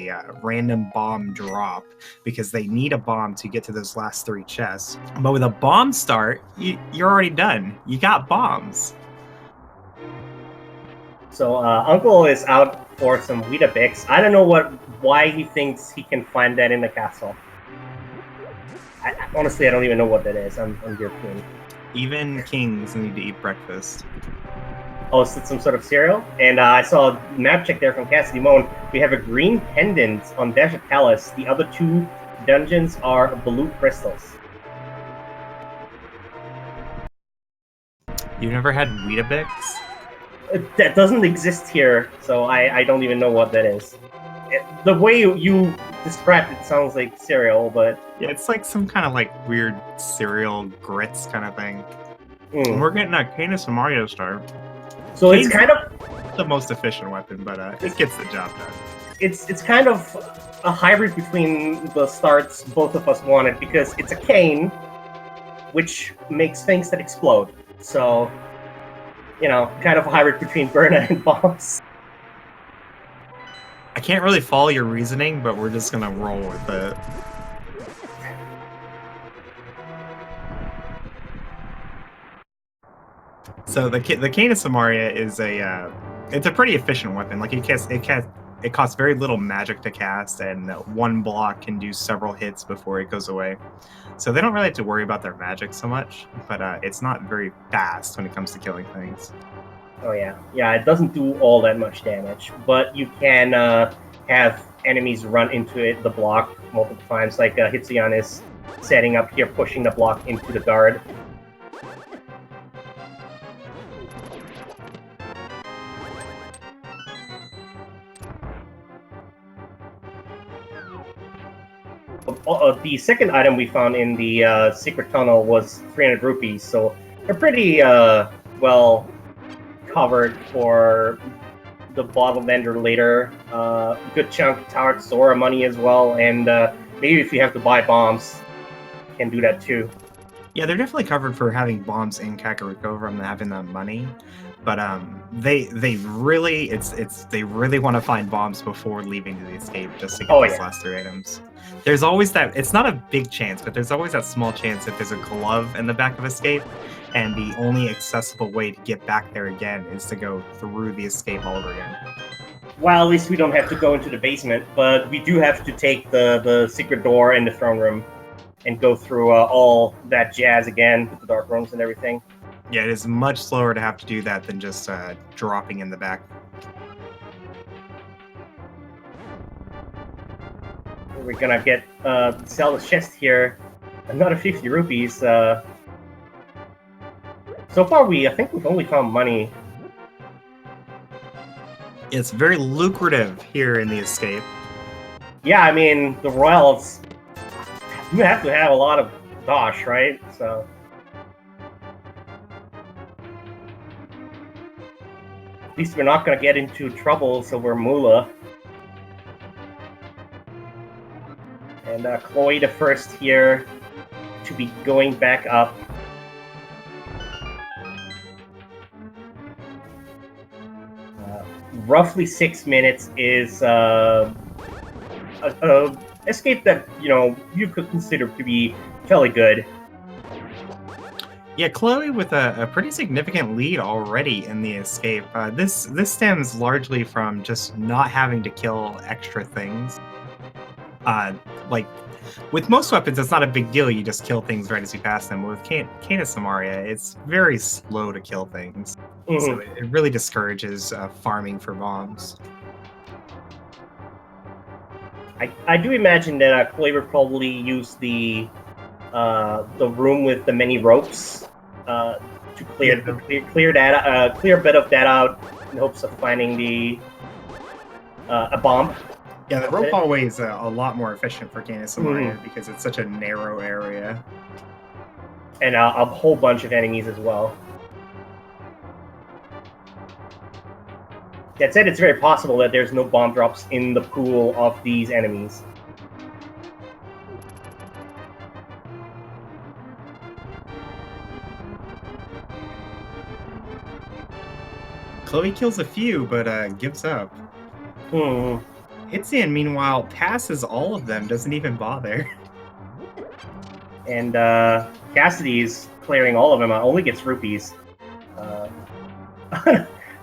a random bomb drop because they need a bomb to get to those last 3 chests. But with a bomb start, you're already done. You got bombs. So Uncle is out for some Weetabix. I don't know why he thinks he can find that in the castle. Honestly, I don't even know what that is. I'm European. Even kings need to eat breakfast. Oh, is it some sort of cereal? And I saw a map check there from Cassidy Moan. We have a green pendant on Desert Palace. The other 2 dungeons are blue crystals. You've never had Weetabix? That doesn't exist here, so I don't even know what that is. The way you described it sounds like cereal, but... Yeah, it's like some kind of like weird cereal grits kind of thing. Mm. We're getting a Canis and Mario star. So it's kind of the most efficient weapon, but it gets the job done. It's kind of a hybrid between the starts both of us wanted, because it's a cane, which makes things that explode. So, you know, kind of a hybrid between burner and bombs. I can't really follow your reasoning, but we're just gonna roll with it. So the Canis Samaria is it's a pretty efficient weapon. Like it costs very little magic to cast, and 1 block can do several hits before it goes away. So they don't really have to worry about their magic so much, but it's not very fast when it comes to killing things. Oh yeah, it doesn't do all that much damage, but you can have enemies run into it, the block, multiple times, like Hitsuyan is setting up here, pushing the block into the guard. The second item we found in the secret tunnel was 300 rupees, so they're pretty well covered for the bottle vendor later. Good chunk of Tower Sora money as well, and maybe if you have to buy bombs, you can do that too. Yeah, they're definitely covered for having bombs in Kakariko from having that money, but they really want to find bombs before leaving the escape just to get these last 3 items. There's always that, it's not a big chance, but there's always that small chance if there's a glove in the back of escape, and the only accessible way to get back there again is to go through the escape all over again. Well, at least we don't have to go into the basement, but we do have to take the secret door in the throne room and go through all that jazz again with the dark rooms and everything. Yeah, it is much slower to have to do that than just dropping in the back. We're gonna get sell the chest here. Another 50 rupees. So far, I think we've only found money. It's very lucrative here in the escape. Yeah, I mean, the royals, you have to have a lot of dosh, right? So at least we're not gonna get into trouble, so we're Moolah. And Chloe the first here to be going back up. Roughly 6 minutes is escape that, you know, you could consider to be fairly good. Yeah, Chloe with a pretty significant lead already in the escape. This stems largely from just not having to kill extra things. Like, with most weapons, it's not a big deal. You just kill things right as you pass them. But with Canis Samaria, it's very slow to kill things. Mm-hmm. So it really discourages farming for bombs. I do imagine that Chloe would probably use the room with the many ropes to clear a bit of that out in hopes of finding a bomb. Yeah, the rope hallway is a lot more efficient for Canis Samaria because it's such a narrow area. And a whole bunch of enemies as well. That said, it's very possible that there's no bomb drops in the pool of these enemies. Chloe kills a few, but gives up. Hitzian, meanwhile, passes all of them, doesn't even bother. And Cassidy's clearing all of them, only gets rupees.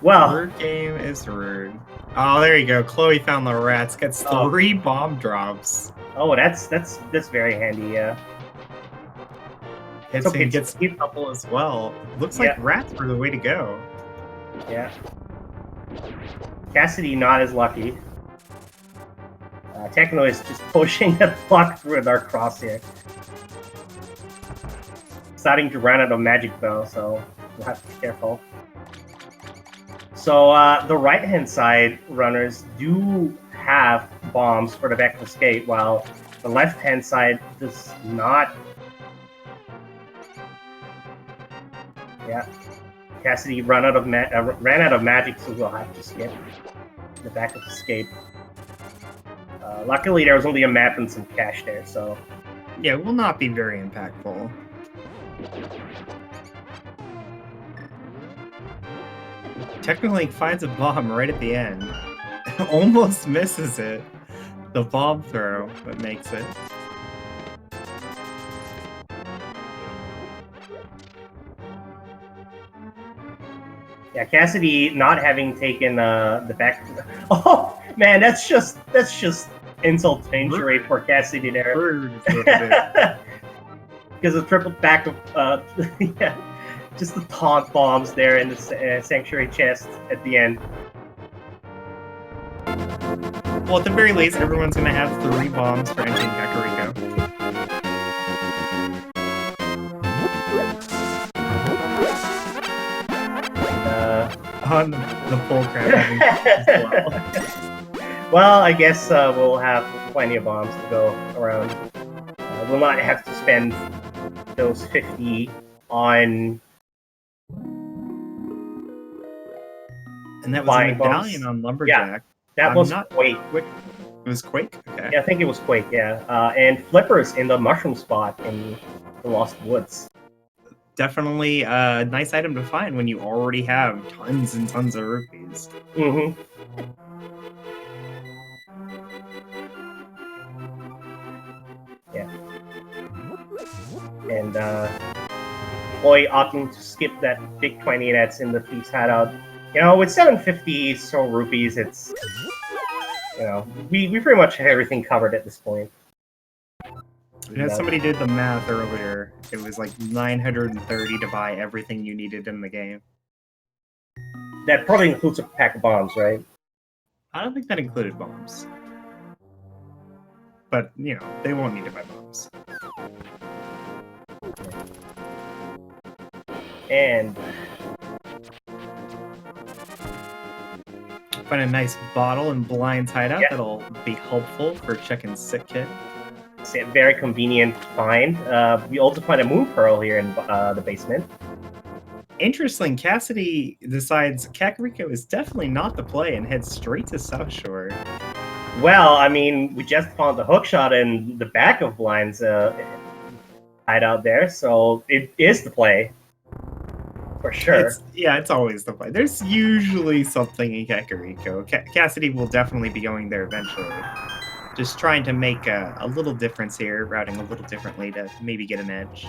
Well, Rude game is rude. Oh, there you go. Chloe found the rats. Gets 3 bomb drops. Oh, that's very handy. Yeah. Hitzian okay, gets a couple as well. Looks like rats were the way to go. Yeah. Cassidy not as lucky. Techno is just pushing the block through a dark cross here. Starting to run out of magic though, so we'll have to be careful. So the right-hand side runners do have bombs for the back of the skate, while the left-hand side does not. Yeah, Cassidy ran out of magic, so we'll have to skip the back of the skate. Luckily, there was only a map and some cash there, so yeah, it will not be very impactful. Technolink finds a bomb right at the end. Almost misses it. The bomb throw that makes it. yeah, Cassidy not having taken the back. Oh man, that's just insult to injury for Cassidy there. Because of triple back of yeah, just the taunt bombs there in the sanctuary chest at the end. Well, at the very least, everyone's gonna have 3 bombs for entering Kakariko. On the full crowd as well. Well, I guess we'll have plenty of bombs to go around. We'll not have to spend those 50 on. And that was a medallion bombs on Lumberjack. Yeah, that was Quake. It was Quake? Okay. Yeah, I think it was Quake, yeah. And Flippers in the mushroom spot in the Lost Woods. Definitely a nice item to find when you already have tons and tons of rupees. Mm-hmm. Yeah. And Boy opting to skip that big 20 that's in the Thief's Hideout. You know, with 750 so rupees, it's, you know, we pretty much have everything covered at this point. Yeah, somebody did the math earlier. It was like 930 to buy everything you needed in the game. That probably includes a pack of bombs, right? I don't think that included bombs. But, you know, they won't need to buy bombs. And find a nice bottle in Blind's hideout. Yep. That'll be helpful for checking Sick Kid. It's a very convenient find. We also find a Moon Pearl here in the basement. Interesting, Cassidy decides Kakariko is definitely not the play and heads straight to South Shore. Well, I mean, we just found the hookshot in the back of Blind's hideout there, so it is the play. For sure. It's always the play. There's usually something in Kakariko. Cassidy will definitely be going there eventually. Just trying to make a little difference here, routing a little differently to maybe get an edge.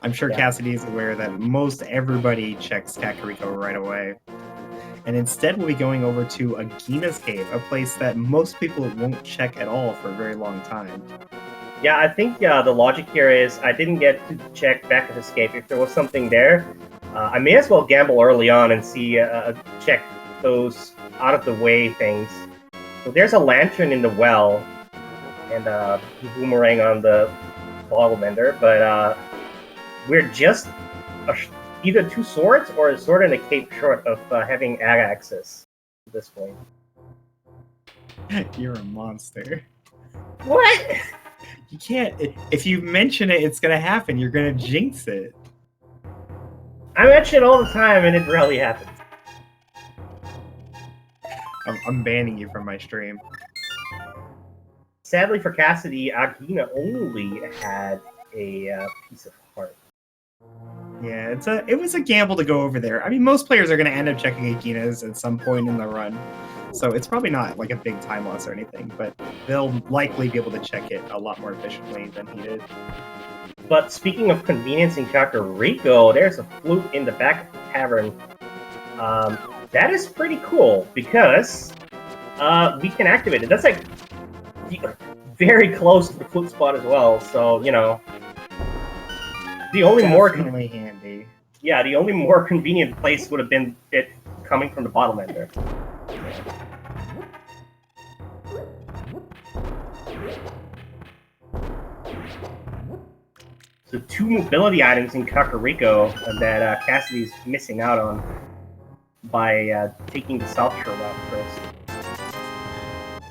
I'm sure Cassidy is aware that most everybody checks Kakariko right away. And instead we'll be going over to Agina's Cave, a place that most people won't check at all for a very long time. Yeah, I think the logic here is I didn't get to check back at Escape. If there was something there, I may as well gamble early on and see check those out-of-the-way things. So there's a lantern in the well, and a boomerang on the bottle vendor, but we're just either 2 swords or a sword and a cape short of having ad access at this point. You're a monster. What? You can't. If you mention it, it's gonna happen. You're gonna jinx it. I mention it all the time, and it rarely happens. I'm banning you from my stream. Sadly for Cassidy, Agina only had a piece of heart. Yeah, it was a gamble to go over there. I mean, most players are going to end up checking Aquinas at some point in the run, so it's probably not like a big time loss or anything. But they'll likely be able to check it a lot more efficiently than he did. But speaking of convenience in Kakariko, there's a flute in the back of the tavern. That is pretty cool because we can activate it. That's like very close to the flute spot as well. So you know, the only Definitely handy. Yeah, the only more convenient place would have been it coming from the bottom ender. So 2 mobility items in Kakariko that Cassidy's missing out on by taking the South Shore route first.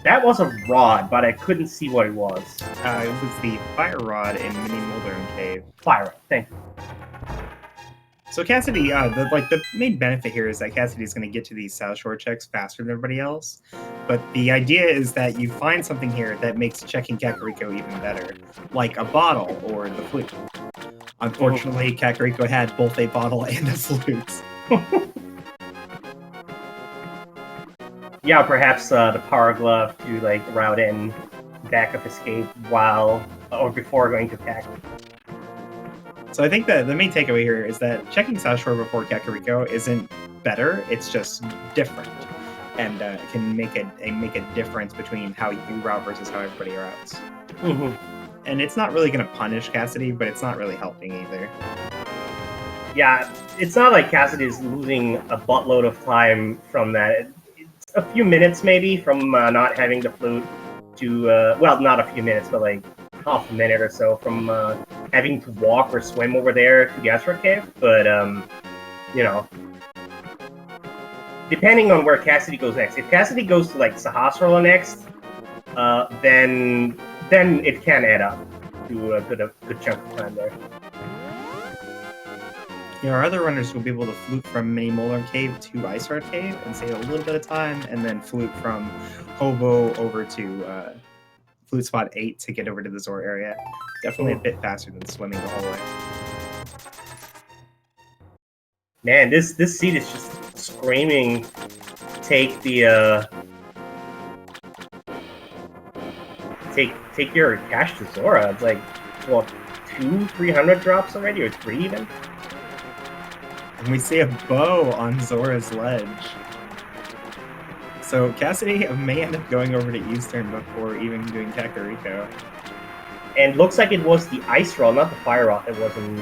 That was a rod, but I couldn't see what it was. It was the fire rod in Mini Moldern Cave. Fire rod, thank you. So Cassidy, the main benefit here is that Cassidy is going to get to these South Shore checks faster than everybody else. But the idea is that you find something here that makes checking Kakariko even better, like a bottle or the flute. Unfortunately, Kakariko had both a bottle and a flute. Yeah, perhaps the Power Glove to like route in backup escape while or before going to attack. So I think that the main takeaway here is that checking South Shore before Kakariko isn't better; it's just different, and it can make a difference between how you route versus how everybody routes. And it's not really going to punish Cassidy, but it's not really helping either. Yeah, it's not like Cassidy's losing a buttload of time from that. It's a few minutes maybe from not having the flute to, well, not a few minutes, but like half a minute or so from having to walk or swim over there to the Asteroid Cave. But, you know, depending on where Cassidy goes next. If Cassidy goes to like Sahasrara next, then it can add up to a good chunk of time there. You know, our other runners will be able to flute from Mini Moldern Cave to Ice Heart Cave and save a little bit of time, and then flute from Hobo over to Flute Spot 8 to get over to the Zor area. Definitely a bit faster than swimming the whole way. Man, this seat is just screaming, take the take your cash to Zora. It's like, what, 200-300 drops already, or 3 even? And we see a bow on Zora's ledge. So Cassidy may end up going over to Eastern before even doing Kakariko. And looks like it was the ice roll, not the fire rock that was in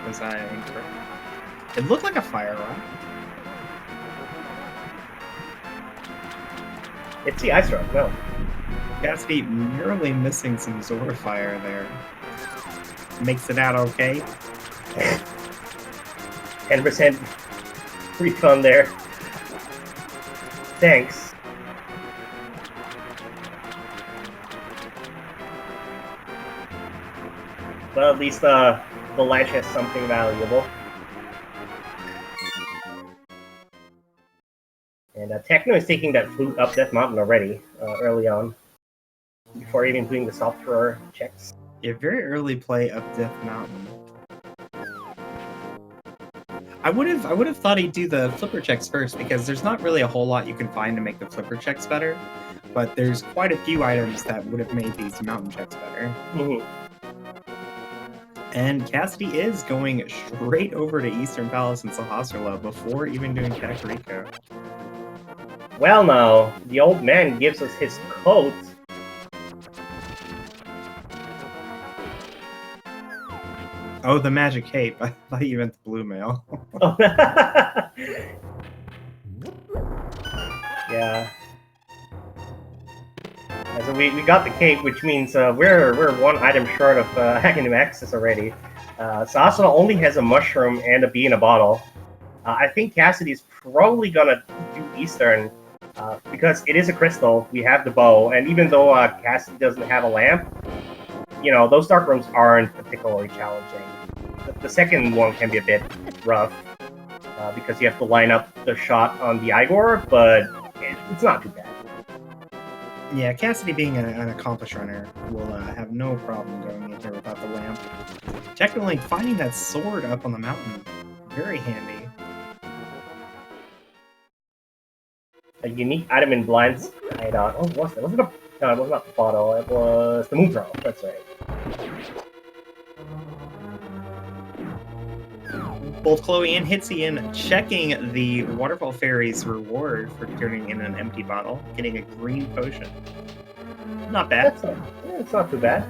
Was I incorrect? It looked like a fire rock. It's the ice rock, no. Cassidy merely missing some Zora fire there. Makes it out okay. 10% refund there. Thanks. Well, at least the ledge has something valuable. And Techno is taking that flute up that mountain already, early on, before even doing the software checks. Yeah, very early play up Death Mountain. I would have thought he'd do the flipper checks first, because there's not really a whole lot you can find to make the flipper checks better, but there's quite a few items that would have made these mountain checks better. And Cassidy is going straight over to Eastern Palace and Sahasrara before even doing Kakariko. Well now, the old man gives us his coat. Oh, the magic cape. I thought you meant the blue mail. Oh. Yeah. So we got the cape, which means we're 1 item short of having access already. Sasuna only has a mushroom and a bee in a bottle. I think Cassidy's probably gonna do Eastern because it is a crystal. We have the bow, and even though Cassidy doesn't have a lamp, you know, those dark rooms aren't particularly challenging. The second one can be a bit rough because you have to line up the shot on the Igor, but it's not too bad. Yeah, Cassidy being an accomplished runner will have no problem going in here without the lamp. Technically, finding that sword up on the mountain, very handy. A unique item in Blind's hideout. Oh, what's that? Was it a... No, it was not the bottle. It was the moon pearl. That's right. Both Chloe and Hitzian checking the Waterfall Fairy's reward for turning in an empty bottle, getting a green potion. Not bad. It's not too bad.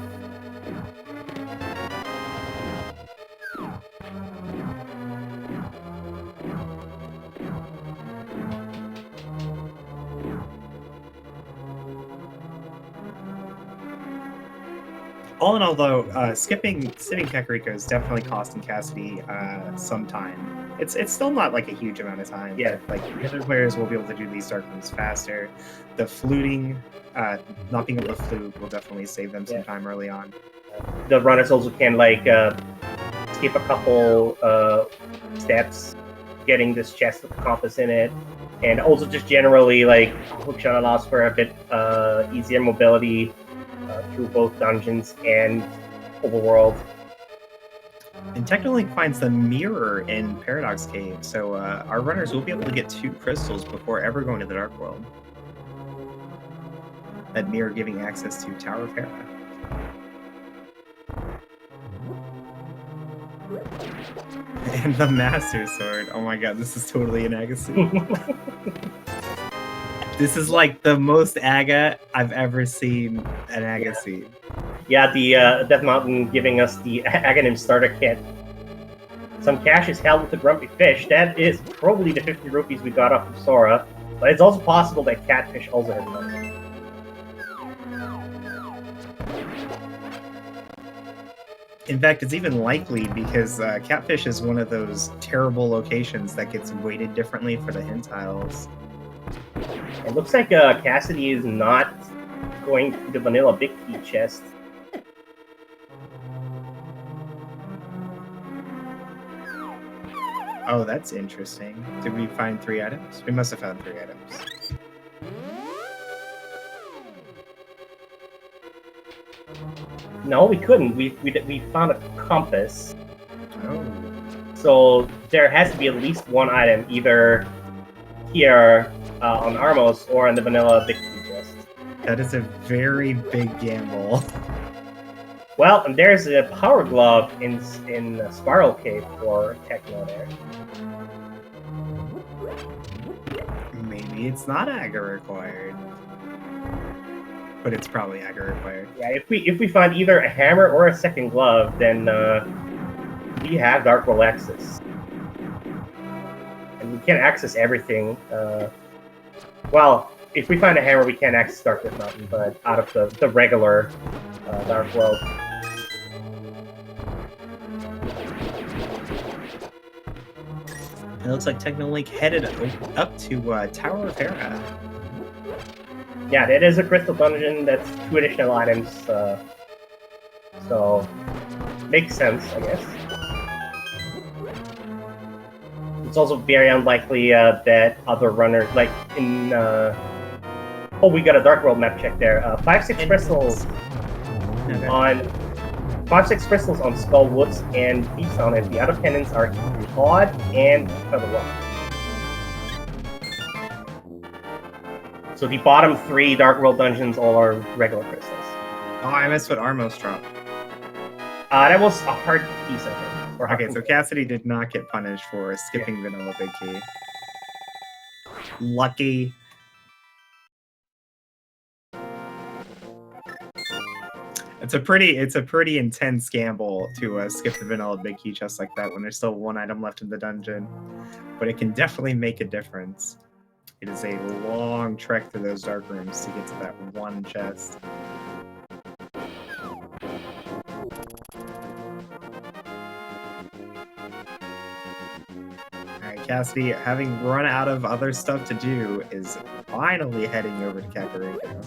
All in all, though, skipping Kakariko is definitely costing Cassidy some time. It's still not like a huge amount of time. Yeah. Like the other players will be able to do these dark rooms faster. The fluting, not being able to flute will definitely save them some time early on. The runners also can like skip a couple steps, getting this chest with the compass in it, and also just generally like hookshot allows for a bit easier mobility through both dungeons and overworld. And Technolink finds the mirror in Paradox Cave, so our runners will be able to get 2 crystals before ever going to the Dark World. That mirror giving access to Tower of Hera. And the Master Sword. Oh my god, this is totally an Agassi. This is like the most Aga I've ever seen an Agassi. Yeah, the Death Mountain giving us the Aghanim starter kit. Some cash is held with the Grumpy Fish. That is probably the 50 rupees we got off of Sora. But it's also possible that Catfish also has money. In fact, it's even likely because Catfish is one of those terrible locations that gets weighted differently for the hint tiles. It looks like Cassidy is not going to the vanilla Big Key chest. Oh, that's interesting. Did we find 3 items? We must have found 3 items. No, we couldn't. We found a compass. Oh. So there has to be at least one item, either here on Armos or on the vanilla Big Key chest. That is a very big gamble. Well, and there's a power glove in Spiral Cave for Techno there. Maybe it's not Aga required. But it's probably Aga required. Yeah, if we find either a hammer or a second glove, then we have Dark World access. And we can access everything. Well, if we find a hammer, we can't access Dark Mountain, but out of the regular Dark World. It looks like Technolink headed up to Tower of Hera. Yeah, that is a crystal dungeon. That's 2 additional items. So, makes sense, I guess. It's also very unlikely that other runners, like in... oh, we got a Dark World map check there. 5-6 crystals on... 5-6 crystals on Skull Woods and Beasttown, and the other cannons are Claude and Feather Rock. So the bottom 3 Dark World dungeons all are regular crystals. Oh, I missed what Armos dropped. That was a hard piece, I think. Or Okay, so Cassidy did not get punished for skipping Vanilla Big Key. Lucky. It's a pretty intense gamble to skip the Vanilla Big Key chest like that when there's still 1 item left in the dungeon. But it can definitely make a difference. It is a long trek through those dark rooms to get to that 1 chest. Alright, Cassidy, having run out of other stuff to do, is finally heading over to Kakariko.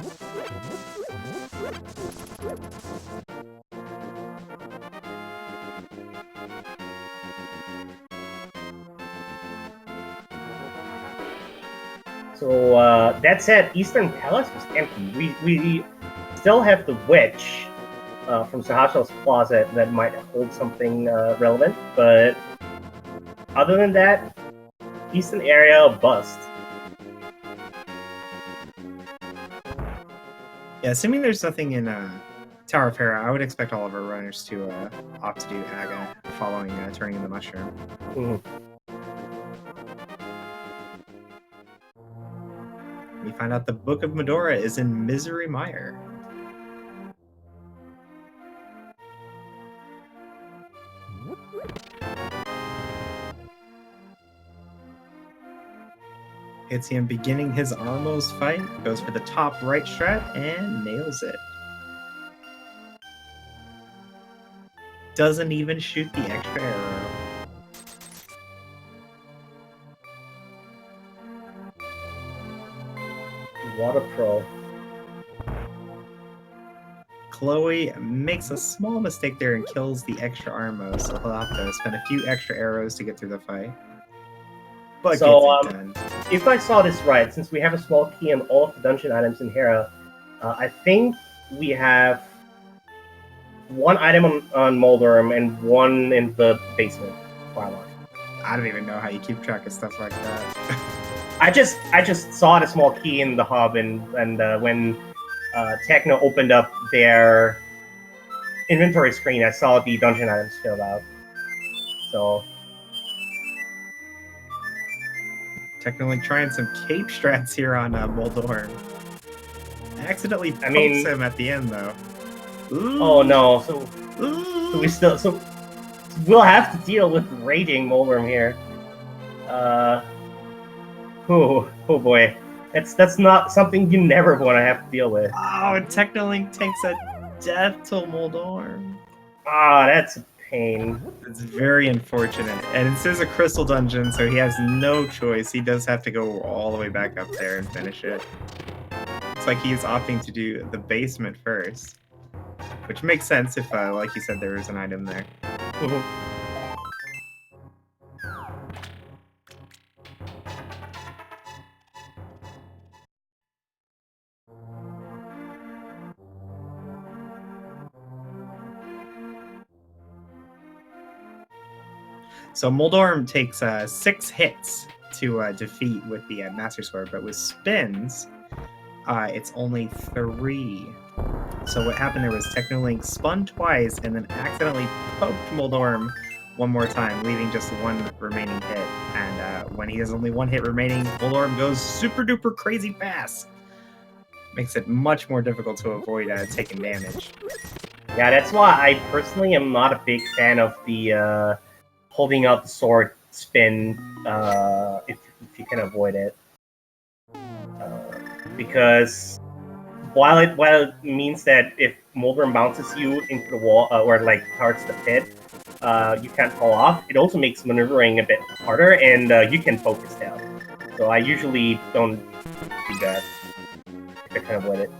So that said, Eastern Palace was empty. We still have the Witch, from Sahasho's closet that might hold something relevant, but other than that, Eastern area bust. Yeah, assuming there's nothing in Tower of Hera, I would expect all of our runners to opt to do Aga following turning in the mushroom. We find out the Book of Medora is in Misery Mire. Hitzian beginning his Armos fight, goes for the top right strat and nails it. Doesn't even shoot the extra arrow. Water Pro. Chloe makes a small mistake there and kills the extra Armos, so he'll have to spend a few extra arrows to get through the fight. But So, gets it done. If I saw this right, since we have a small key on all of the dungeon items in Hera, I think we have one item on Moldorm and one in the basement. I don't even know how you keep track of stuff like that. I just saw the small key in the hub, and when Techno opened up their inventory screen, I saw the dungeon items filled out. So Technically trying some cape strats here on Moldorm. Accidentally pokes him at the end though. Ooh. Oh no! So we'll have to deal with raging Moldorm here. Oh boy, that's not something you never want to have to deal with. Oh, Technolink takes a death to Moldorm. Ah, that's a pain. It's very unfortunate. And this is a crystal dungeon, so he has no choice. He does have to go all the way back up there and finish it. It's like he's opting to do the basement first. Which makes sense if, like you said, there is an item there. So Moldorm takes 6 hits to defeat with the Master Sword, but with spins, it's only 3. So what happened there was Technolink spun twice and then accidentally poked Moldorm one more time, leaving just 1 remaining hit. And when he has only 1 hit remaining, Moldorm goes super duper crazy fast. Makes it much more difficult to avoid taking damage. Yeah, that's why I personally am not a big fan of the holding out the sword spin if you can avoid it. Because while it means that if Moldorm bounces you into the wall or like towards the pit, you can't fall off, it also makes maneuvering a bit harder, and you can focus down. So I usually don't do that if I can avoid it.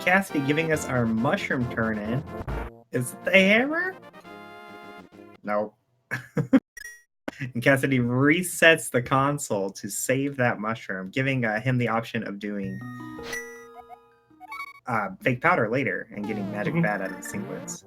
Cassidy giving us our mushroom turn in. Is it the hammer? No. And Cassidy resets the console to save that mushroom, giving him the option of doing fake powder later and getting magic bat out of the sequence.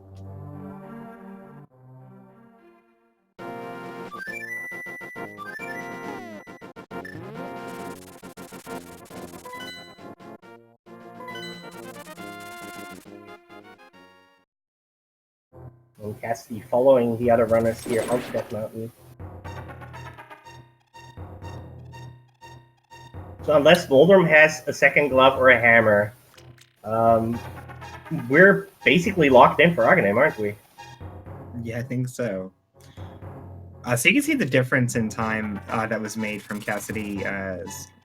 And Cassidy following the other runners here onto that mountain. So unless Moldorm has a second glove or a hammer, we're basically locked in for Arcanine, aren't we? Yeah, I think so. So you can see the difference in time that was made from Cassidy's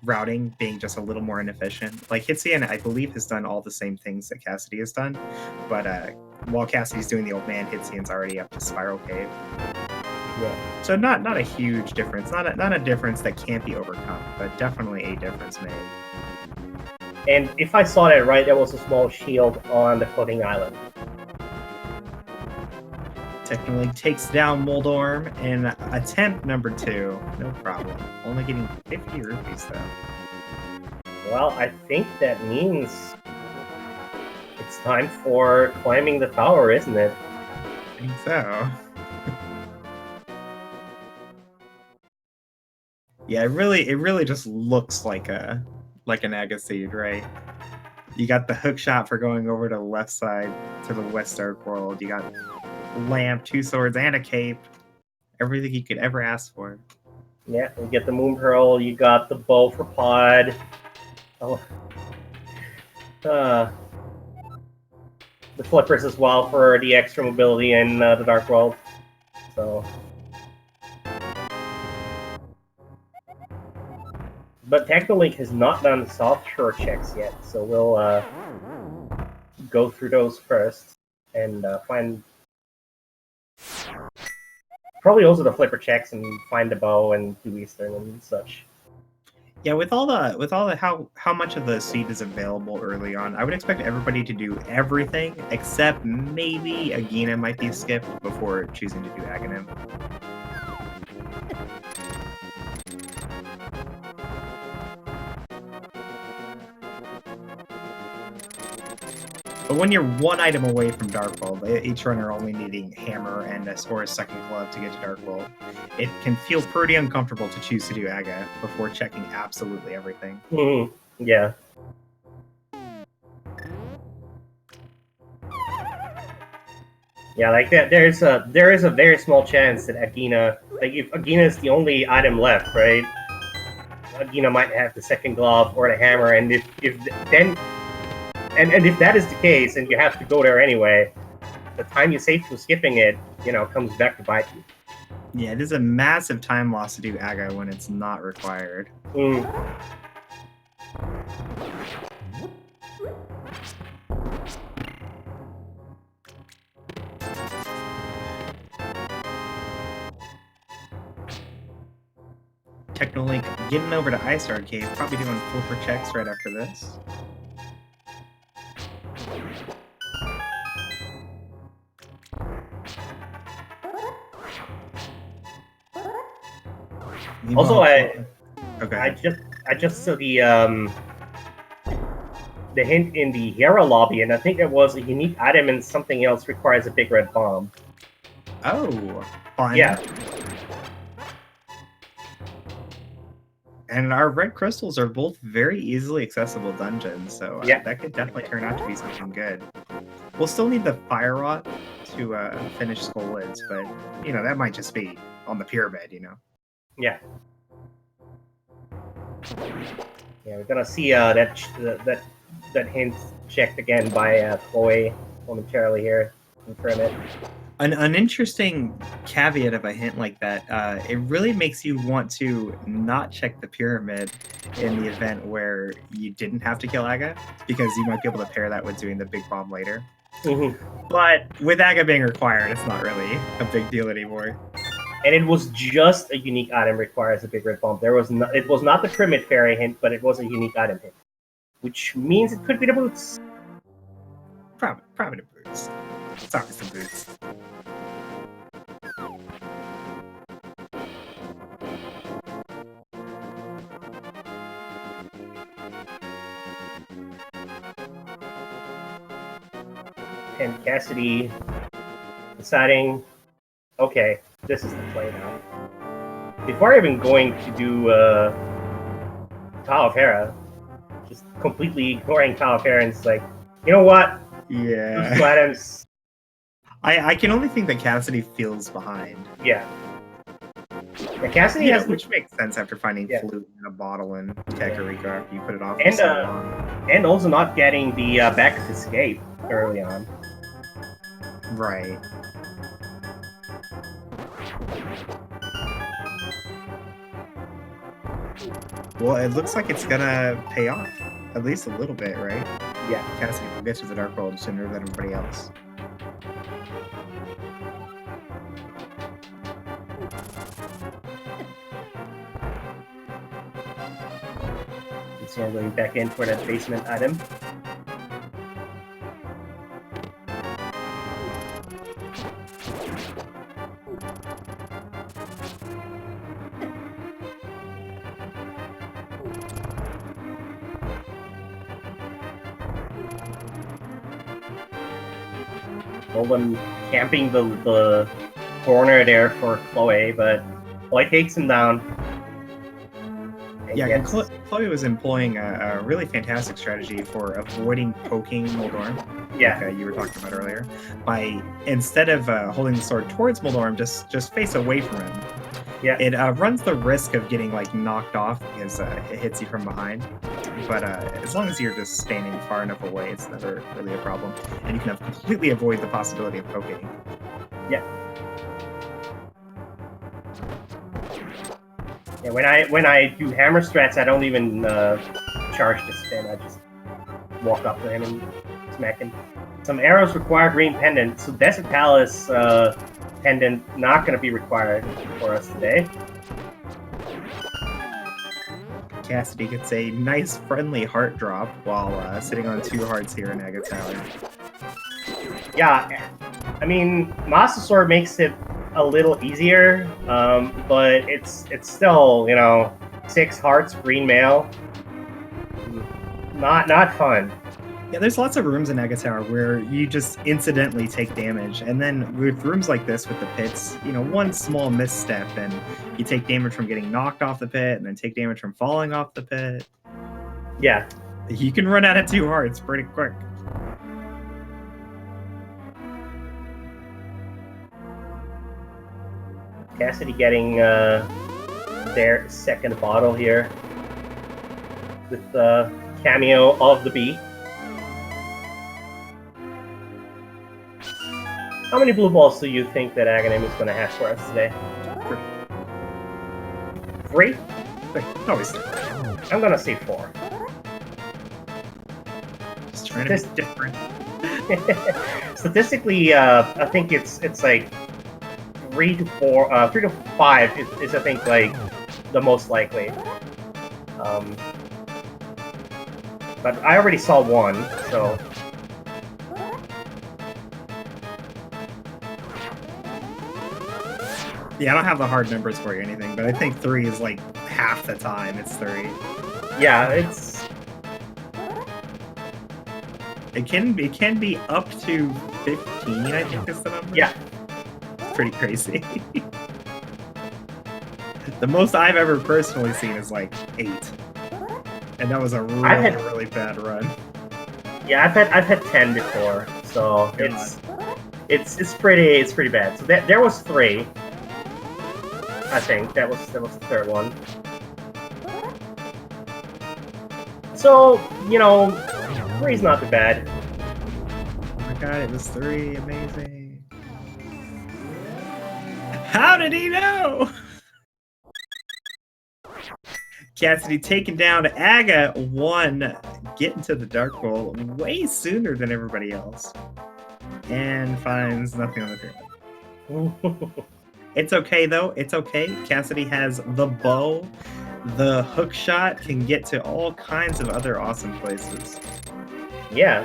routing being just a little more inefficient. Like Hitzian, I believe, has done all the same things that Cassidy has done, but while Cassidy's doing the old man, Hitzian's already up to Spiral Cave. Yeah. So not a huge difference, not a difference that can't be overcome, but definitely a difference made. And if I saw that right, there was a small shield on the floating island. Technically takes down Moldorm in attempt number 2. No problem. Only getting 50 rupees though. Well, I think that means it's time for climbing the tower, isn't it? I think so. Yeah, it really just looks like an Aga seed, right? You got the hook shot for going over to the left side to the West Dark World. You got lamp, 2 swords, and a cape. Everything you could ever ask for. Yeah, you get the moon pearl. You got the bow for pod. Oh, the flippers as well for the extra mobility in the Dark World. So, but Technolink has not done soft shore checks yet, so we'll go through those first and find probably also the flipper checks and find the bow and do Eastern and such. Yeah, with all the how much of the seed is available early on, I would expect everybody to do everything except maybe Agina might be skipped before choosing to do Aghanim. But when you're 1 item away from Darkfold, each runner only needing Hammer and or a second glove to get to Darkfold, it can feel pretty uncomfortable to choose to do Aga before checking absolutely everything. Yeah. Yeah, like that. There is a very small chance that Agina, like if Agina is the only item left, right? Agina might have the second glove or the hammer, and if then. And if that is the case, and you have to go there anyway, the time you save from skipping it, comes back to bite you. Yeah, it is a massive time loss to do Aga when it's not required. Technolink getting over to Ice Arcade, probably doing flipper checks right after this. Also, okay. I just saw the hint in the Hera lobby, and I think it was a unique item and something else requires a big red bomb. Oh, fun. Yeah. And our red crystals are both very easily accessible dungeons, so that could definitely turn out to be something good. We'll still need the Fire Rot to finish Skull Lids, but, that might just be on the pyramid, Yeah. Yeah, we're gonna see that hint checked again by Chloe momentarily here. Confirm it. An interesting caveat of a hint like that, it really makes you want to not check the pyramid in the event where you didn't have to kill Aga, because you might be able to pair that with doing the big bomb later. But with Aga being required, it's not really a big deal anymore. And it was just a unique item requires a big red bomb. It was not the Pyramid Fairy hint, but it was a unique item hint. Which means it could be the boots. Probably the boots. It's always the boots. And Cassidy deciding, okay, this is the play now. Before even going to do Tower of Hera, just completely ignoring Tower of Hera, and it's like, you know what? Yeah. Those two items. I can only think that Cassidy feels behind. Yeah. Cassidy has, which makes sense after finding flute in a bottle in Kakariko after you put it off for and so long. And also not getting the back of escape early on. Right. Well, it looks like it's gonna pay off. At least a little bit, right? Yeah. Cassidy will get to the Dark World sooner than everybody else. So going back in for that basement item. Nolan camping the corner there for Chloe, but Chloe takes him down. Yeah, Chloe was employing a really fantastic strategy for avoiding poking Moldorm, like you were talking about earlier, by instead of holding the sword towards Moldorm, just face away from him. Yeah. It runs the risk of getting like knocked off because it hits you from behind. But as long as you're just standing far enough away, it's never really a problem, and you can completely avoid the possibility of poking. Yeah. Yeah, when I do hammer strats, I don't even charge the spin. I just walk up to him and smack him. Some arrows require green pendant, so Desert Palace pendant not going to be required for us today. Cassidy gets a nice friendly heart drop while sitting on 2 hearts here in Aga Tower. Yeah, I mean, Master Sword makes it a little easier, but it's still, 6 hearts, green mail. Not fun. Yeah, there's lots of rooms in Aga Tower where you just incidentally take damage, and then with rooms like this with the pits, one small misstep and you take damage from getting knocked off the pit, and then take damage from falling off the pit. Yeah. You can run out of 2 hearts pretty quick. Cassidy getting their second bottle here with the cameo of the bee. How many blue balls do you think that Aghanim is going to have for us today? 3? 3? Always 3. I'm going to say 4. Just trying to be different. Statistically, I think it's like 3 to 4, 3 to 5 is I think like the most likely. But I already saw 1, so. Yeah, I don't have the hard numbers for you or anything, but I think 3 is like half the time it's 3. Yeah, it's. It can be up to 15, I think is the number. Yeah. Pretty crazy. The most I've ever personally seen is like 8, and that was a really bad run. Yeah, I've had 10 before, so it's pretty bad. So there was 3. I think that was the 3rd one. So 3 is not too bad. Oh my god, it was 3, amazing. How did he know? Cassidy taken down Aga 1, getting to the Dark Bowl way sooner than everybody else. And finds nothing on the pyramid. It's okay though, it's okay. Cassidy has the bow. The hook shot can get to all kinds of other awesome places. Yeah.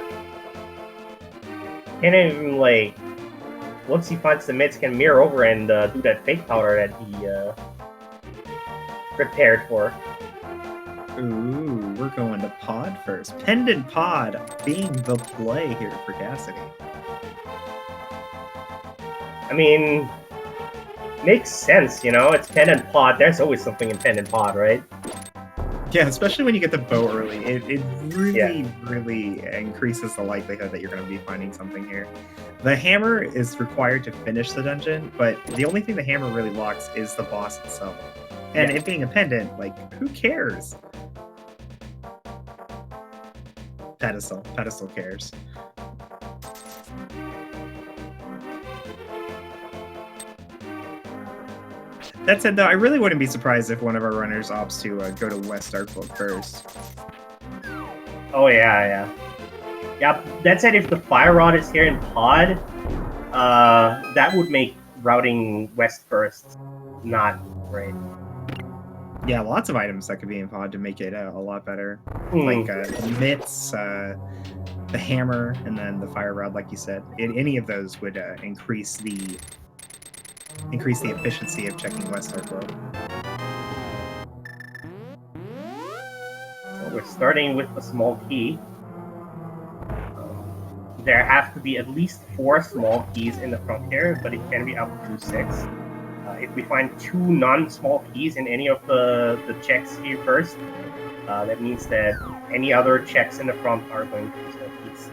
And even like, once he finds the mids, can mirror over and do that fake powder that he prepared for. Ooh, we're going to pod first. Pendant pod being the play here for Cassidy. I mean, makes sense, it's pendant pod. There's always something in pendant pod, right? Yeah, especially when you get the bow early. It really increases the likelihood that you're going to be finding something here. The hammer is required to finish the dungeon, but the only thing the hammer really locks is the boss itself. And it being a pendant, like, who cares? Pedestal cares. That said, though, I really wouldn't be surprised if one of our runners opts to go to West Darkbolt first. Oh, yeah. Yeah, that said, if the Fire Rod is here in pod, that would make routing West first not great. Yeah, lots of items that could be in pod to make it a lot better. Like the mitts, the hammer, and then the Fire Rod, like you said. Any of those would increase the efficiency of checking West Darkbolt. So we're starting with a small key. there have to be at least 4 small keys in the front here, but it can be up to 6. If we find 2 non-small keys in any of the checks here first, that means that any other checks in the front are going to be small keys.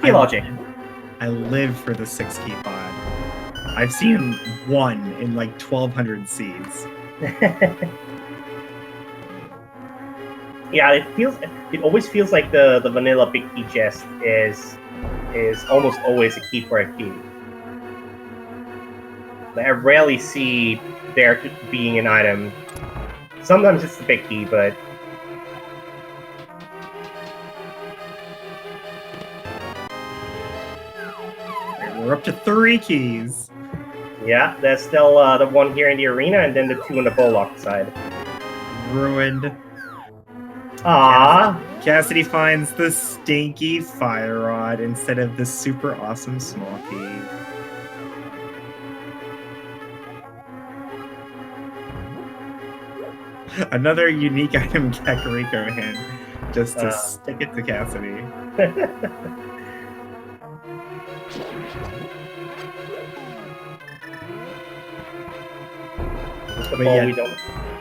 Key logic. I live for the 6-key pod. I've seen 1 in like 1,200 seeds. Yeah, it always feels like the vanilla big key chest is almost always a key for a key. Like, I rarely see there being an item. Sometimes it's the big key, but we're up to 3 keys. Yeah, there's still the one here in the arena, and then the 2 on the Bullock side. Ruined. Ah, Cassidy finds the stinky fire rod instead of the super awesome small key. Another unique item Kakariko hand, just to stick it to Cassidy. But yeah,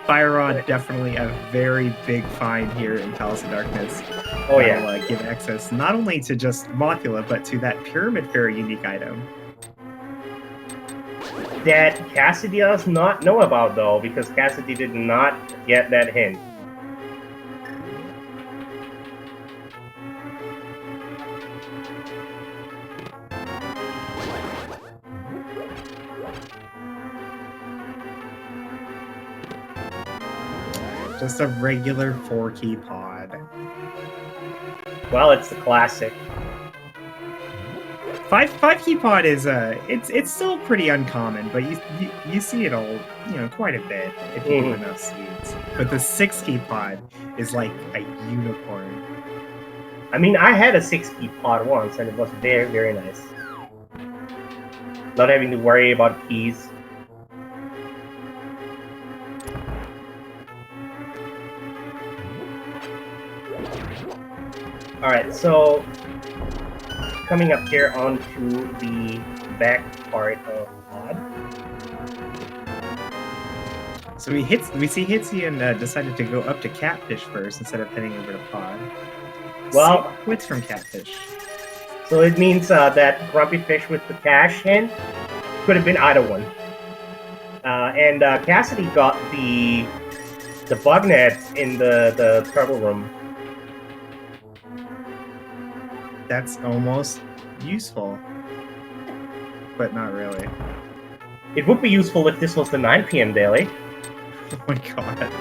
Fire Rod, definitely a very big find here in Palace of Darkness. Oh yeah. That'll give access not only to just Mothula, but to that Pyramid Fairy unique item. That Cassidy does not know about, though, because Cassidy did not get that hint. Just a regular 4-key pod. Well, it's the classic. 5-key pod is it's still pretty uncommon, but you see it all, quite a bit if you do enough seeds. But the 6-key pod is like a unicorn. I mean, I had a 6-key pod once, and it was very, very nice. Not having to worry about keys. Alright, so coming up here onto the back part of pod. So we see Hitsy and decided to go up to Catfish first instead of heading over to pod. Well, quits from Catfish. So it means that Grumpy Fish with the cash hint could have been either one. And Cassidy got the bug net in the trouble room. That's almost useful, but not really. It would be useful if this was the 9 PM daily. Oh my god.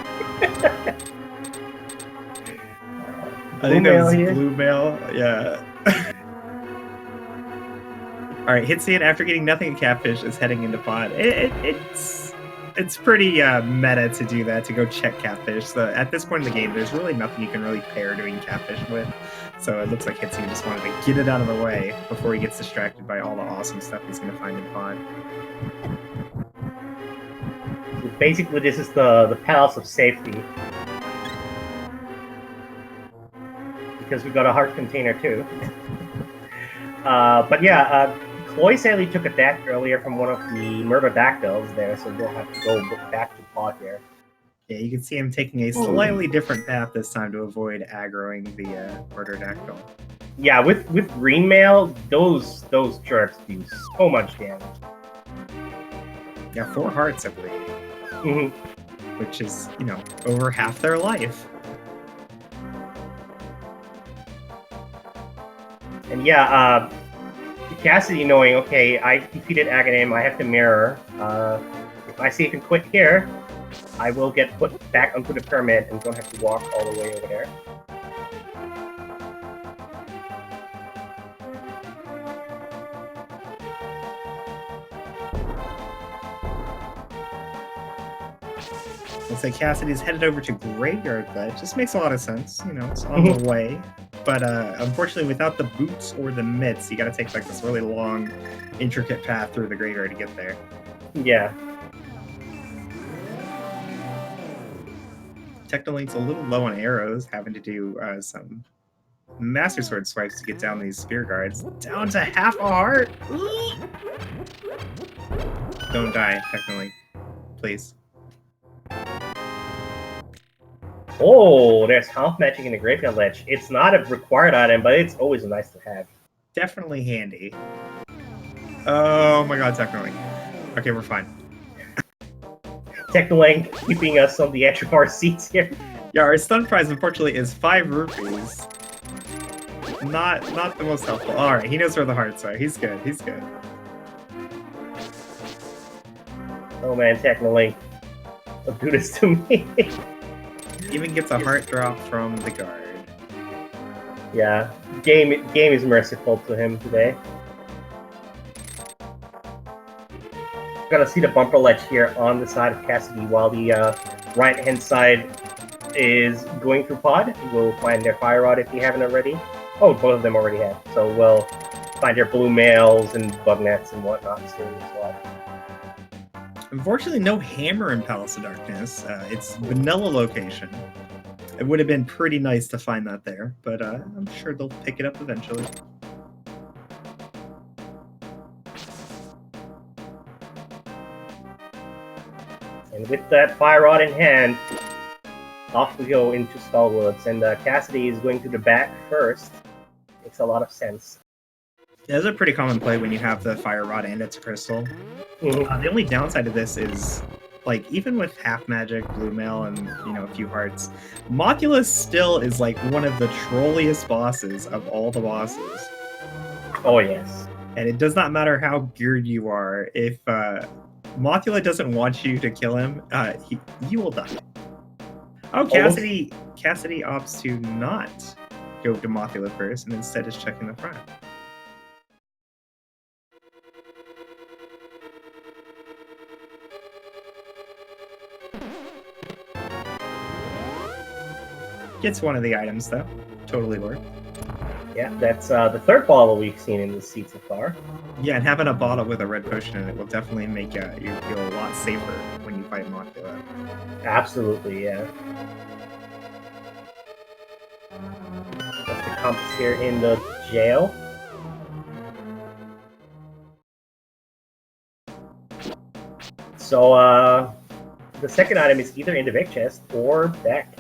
I think that was blue mail. Yeah. Alright, Hitsian, after getting nothing at Catfish, is heading into pod. It's pretty meta to do that, to go check Catfish. So at this point in the game, there's really nothing you can really pair doing Catfish with. So it looks like Hitsian just wanted to get it out of the way before he gets distracted by all the awesome stuff he's going to find in pod. So basically, this is the palace of safety. Because we got a heart container too. But yeah, Chloe sadly took a deck earlier from one of the Murder-Dactyls there, so we'll have to go back to pod here. Yeah, you can see him taking a slightly different path this time to avoid aggroing the Murder-Dactyl. Yeah, with green mail, those jerks do so much damage. Yeah, 4 hearts, I believe. Mm-hmm. Which is, over half their life. And yeah, Cassidy knowing, okay, I defeated Aghanim, I have to mirror. If I see I can quit here, I will get put back onto the pyramid and don't have to walk all the way over there. Looks like Cassidy's headed over to Graveyard Ledge. This makes a lot of sense. It's on the way. But unfortunately, without the boots or the mitts, you gotta take like this really long, intricate path through the graveyard to get there. Yeah. Technolink's a little low on arrows, having to do some Master Sword swipes to get down these spear guards. Down to half a heart. Ooh. Don't die, technically. Please. Oh, there's half magic in the graveyard ledge. It's not a required item, but it's always nice to have. Definitely handy. Oh my god, Technolink. Okay, we're fine. Technolink keeping us on the edge of our seats here. Yeah, our stun prize, unfortunately, is 5 rupees. Not the most helpful. Alright, he knows where the hearts are. He's good, he's good. Oh man, Technolink. Don't do this to me. Even gets a heart drop from the guard. Yeah, game is merciful to him today. Gonna see the bumper ledge here on the side of Cassidy while the right hand side is going through pod. We'll find their fire rod if you haven't already. Oh, both of them already have. So we'll find their blue mails and bug nets and whatnot soon as well. Unfortunately, no hammer in Palace of Darkness. It's vanilla location. It would have been pretty nice to find that there, but I'm sure they'll pick it up eventually. And with that fire rod in hand, off we go into Skullwoods. And Cassidy is going to the back first. Makes a lot of sense. Yeah, that's a pretty common play when you have the fire rod and it's a crystal. Mm-hmm. The only downside of this is, like, even with half magic, blue mail, and a few hearts, Moculus still is like one of the trolliest bosses of all the bosses. Oh yes. And it does not matter how geared you are. If Mocula doesn't want you to kill him, you will die. Oh, Cassidy opts to not go to Mothula first and instead is checking the front. Gets one of the items though. Totally worth. Yeah, that's the third bottle we've seen in this seat so far. Yeah, and having a bottle with a red potion in it will definitely make you feel a lot safer when you fight Mothula. Absolutely, yeah. That's the compass here in the jail. So, the second item is either in the big chest or back.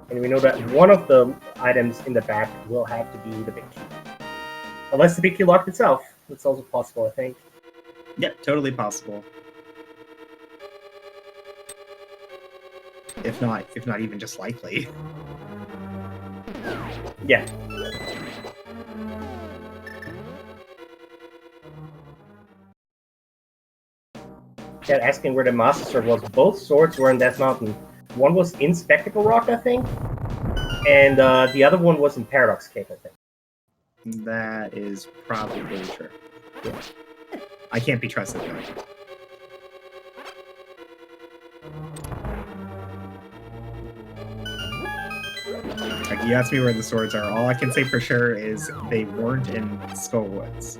And we know that one of the items in the back will have to be the big key. Unless the big key locked itself. That's also possible, I think. Yep, totally possible. If not even just likely. Yeah. Chad asking where the Master Sword was. Both swords were in Death Mountain. One was in Spectacle Rock, I think. And the other one was in Paradox Cave, I think. That is probably true. Yeah. I can't be trusted though. Like, you asked me where the swords are. All I can say for sure is they weren't in Skullwoods.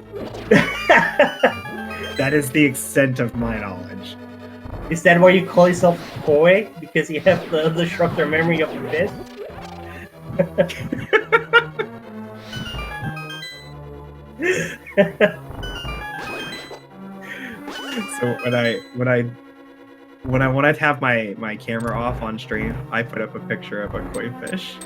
That is the extent of my knowledge. Is that why you call yourself Koi? Because you have the short-term memory of the fist? So when I want to have my camera off on stream, I put up a picture of a koi fish.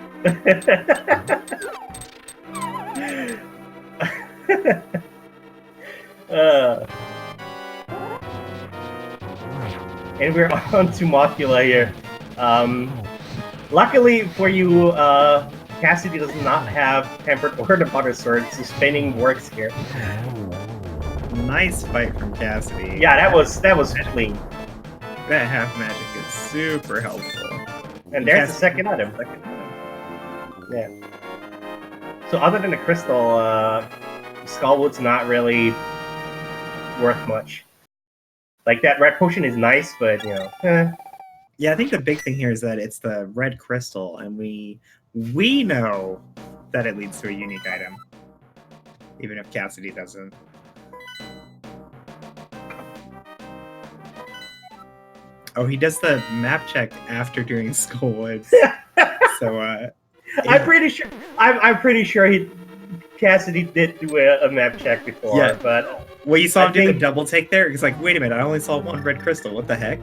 And we're on to Mothula here. Luckily for you, Cassidy does not have Tempered or the Butter Sword, so spinning works here. Nice fight from Cassidy. Yeah, that was clean. That half magic is super helpful. And there's the second item. Yeah. So other than the crystal, Skullwood's not really worth much. Like, that red potion is nice, but Yeah, I think the big thing here is that it's the red crystal, and we know that it leads to a unique item, even if Cassidy doesn't. Oh, he does the map check after doing Skullwoods. So I'm pretty sure. I'm pretty sure Cassidy did do a map check before. Yeah. But well, you saw him do the double take there. He's like, wait a minute, I only saw one red crystal. What the heck?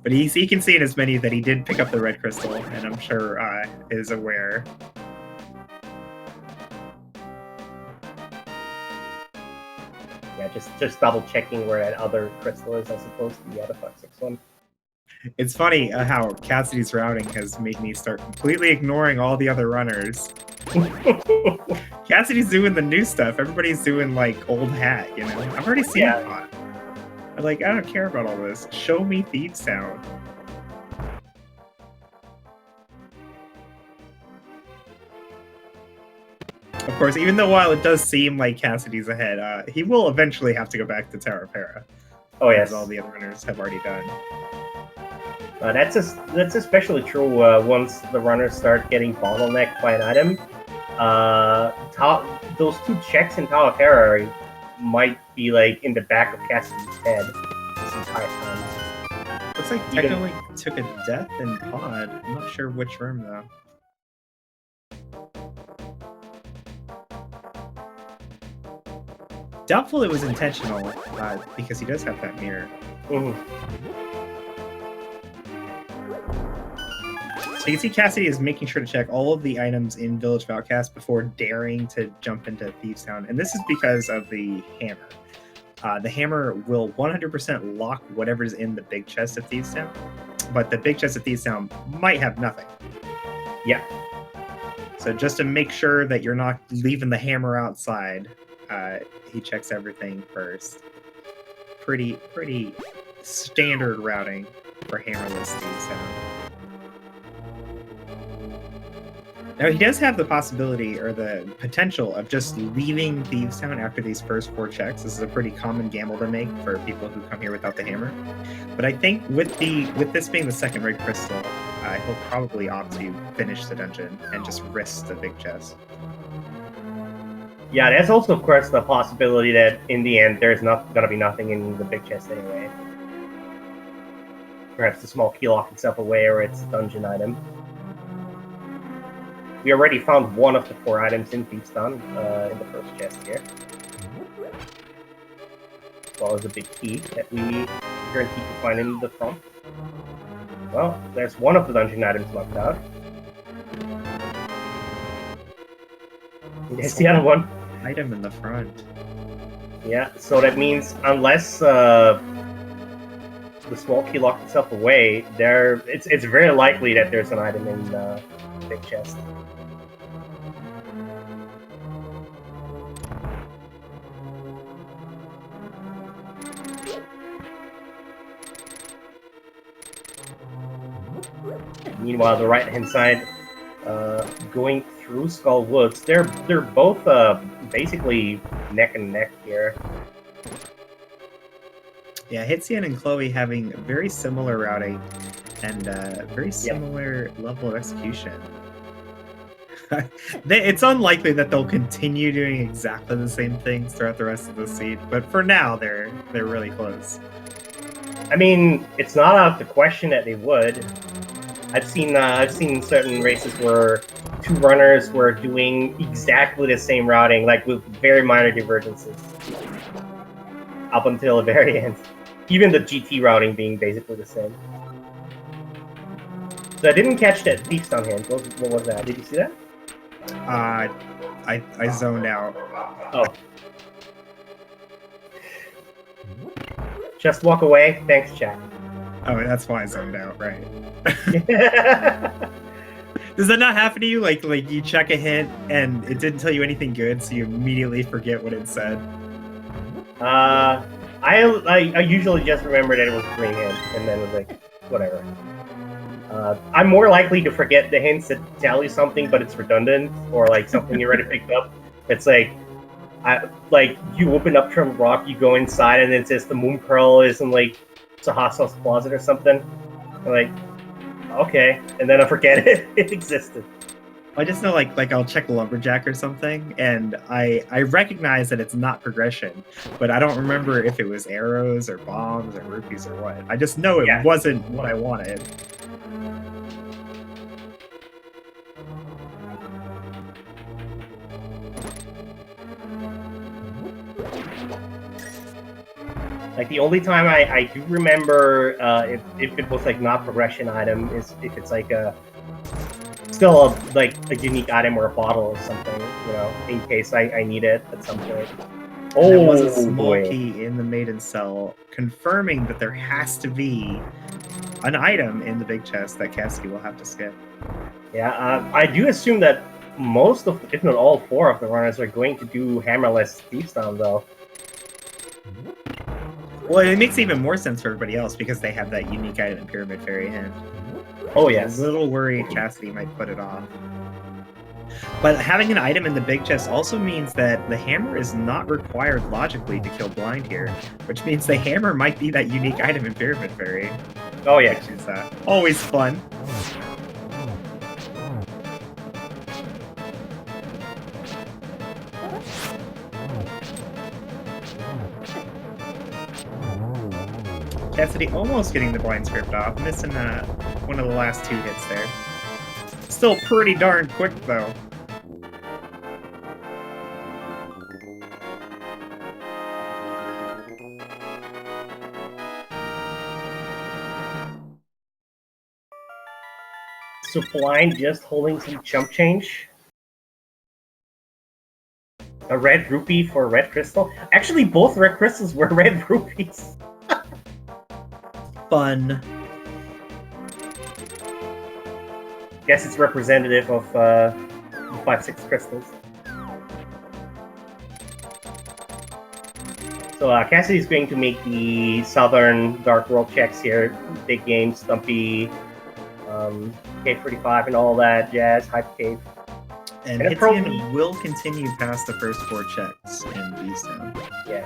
But he can see in his menu that he did pick up the red crystal, and I'm sure is aware. Yeah, just double checking where that other crystal is, I suppose, the other 5-6 one. It's funny how Cassidy's routing has made me start completely ignoring all the other runners. Cassidy's doing the new stuff. Everybody's doing like old hat, you know. I've already seen it. I'm like, I don't care about all this. Show me Thieves Town. Of course, even though while it does seem like Cassidy's ahead, he will eventually have to go back to Tower of Hera. Oh yes, as all the other runners have already done. That's especially true once the runners start getting bottlenecked by an item. Those 2 checks in Tower of Hera might be like in the back of Cassidy's head this entire time. Looks like technically took a death in Pod. I'm not sure which room though. Doubtful it was intentional, because he does have that mirror. So you can see Cassidy is making sure to check all of the items in Village of Outcast before daring to jump into Thieves Town, and this is because of the hammer. The hammer will 100% lock whatever's in the big chest of Thieves Town, but the big chest of Thieves Town might have nothing. Yeah. So just to make sure that you're not leaving the hammer outside, he checks everything first. Pretty standard routing for hammerless Thieves Town. Now, he does have the possibility or the potential of just leaving Thieves Town after these first 4 checks. This is a pretty common gamble to make for people who come here without the hammer. But I think with this being the second red crystal, he'll probably opt to finish the dungeon and just risk the big chest. Yeah, there's also, of course, the possibility that in the end there's not going to be nothing in the big chest anyway. Perhaps the small key lock itself away, or it's a dungeon item. We already found one of the 4 items in Thieves Town in the first chest here. As well as a big key that we guaranteed to find in the front. Well, there's one of the dungeon items locked out. There's the other one. Item in the front. Yeah, so that means unless the small key locked itself away, it's very likely that there's an item in the big chest. Meanwhile, the right-hand side, going through Skull Woods, they're both basically neck and neck here. Yeah, Hitzian and Chloe having very similar routing and very similar level of execution. It's unlikely that they'll continue doing exactly the same things throughout the rest of the seed, but for now, they're really close. I mean, it's not out of the question that they would. I've seen certain races where 2 runners were doing exactly the same routing, like with very minor divergences, up until the very end. Even the GT routing being basically the same. So I didn't catch that Thieves Town hand. What was that? Did you see that? I zoned out. Oh. Just walk away. Thanks, chat. Oh, that's why I zoned out, right? Does that not happen to you? Like you check a hint and it didn't tell you anything good, so you immediately forget what it said? I usually just remember that it was a green hint, and then was like, whatever. I'm more likely to forget the hints that tell you something, but it's redundant, or like something you already picked up. It's like, you open up Trim Rock, you go inside, and it says the Moon Pearl is in like Sahasa's closet or something. I'm like, okay, and then I forget it existed. I just know like I'll check lumberjack or something, and I recognize that it's not progression, but I don't remember if it was arrows or bombs or rupees or what. I just know it wasn't what I wanted. Like the only time I do remember if it was like not progression item is if it's like still like a unique item or a bottle or something, you know, in case I need it at some point. Oh, there was a small key in the maiden cell confirming that there has to be an item in the big chest that Cassidy will have to skip. Yeah, I do assume that most of, if not all 4 of the runners are going to do hammerless Thieves Town though. Well, it makes even more sense for everybody else because they have that unique item in Pyramid Fairy hand. Oh yes. A little worried Cassidy might put it off. But having an item in the big chest also means that the hammer is not required logically to kill blind here, which means the hammer might be that unique item in Pyramid Fairy. Oh yeah. Which is always fun. Cassidy almost getting the blind script off, missing one of the last 2 hits there. Still pretty darn quick, though. So blind just holding some chump change. A red rupee for a red crystal. Actually, both red crystals were red rupees. Fun. Guess it's representative of 5-6 crystals. So Cassidy's going to make the Southern Dark World checks here. Big game, Stumpy, K45 and all that jazz, Hype Cave. And Hitzian will continue past the first 4 checks in Thieves Town. Yeah.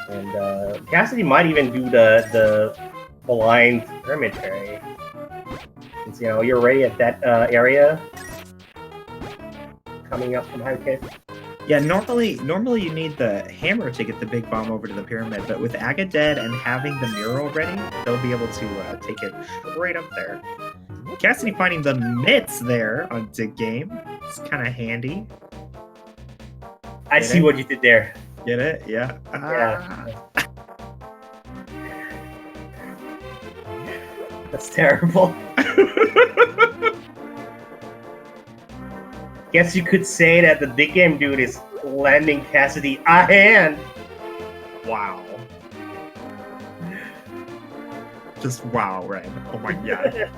And Cassidy might even do the blind Pyramid Fairy. Since, you know, you're already at that area coming up from Hype Cave. Yeah, normally you need the hammer to get the big bomb over to the pyramid, but with Aga dead and having the mural ready, they'll be able to take it right up there. Cassidy finding the mitts there on Dig Game. It's kind of handy. I see what you did there. Get it? Yeah. Yeah. That's terrible. Guess you could say that the big game dude is landing Cassidy a hand. Wow. Just wow, Red. Oh my god.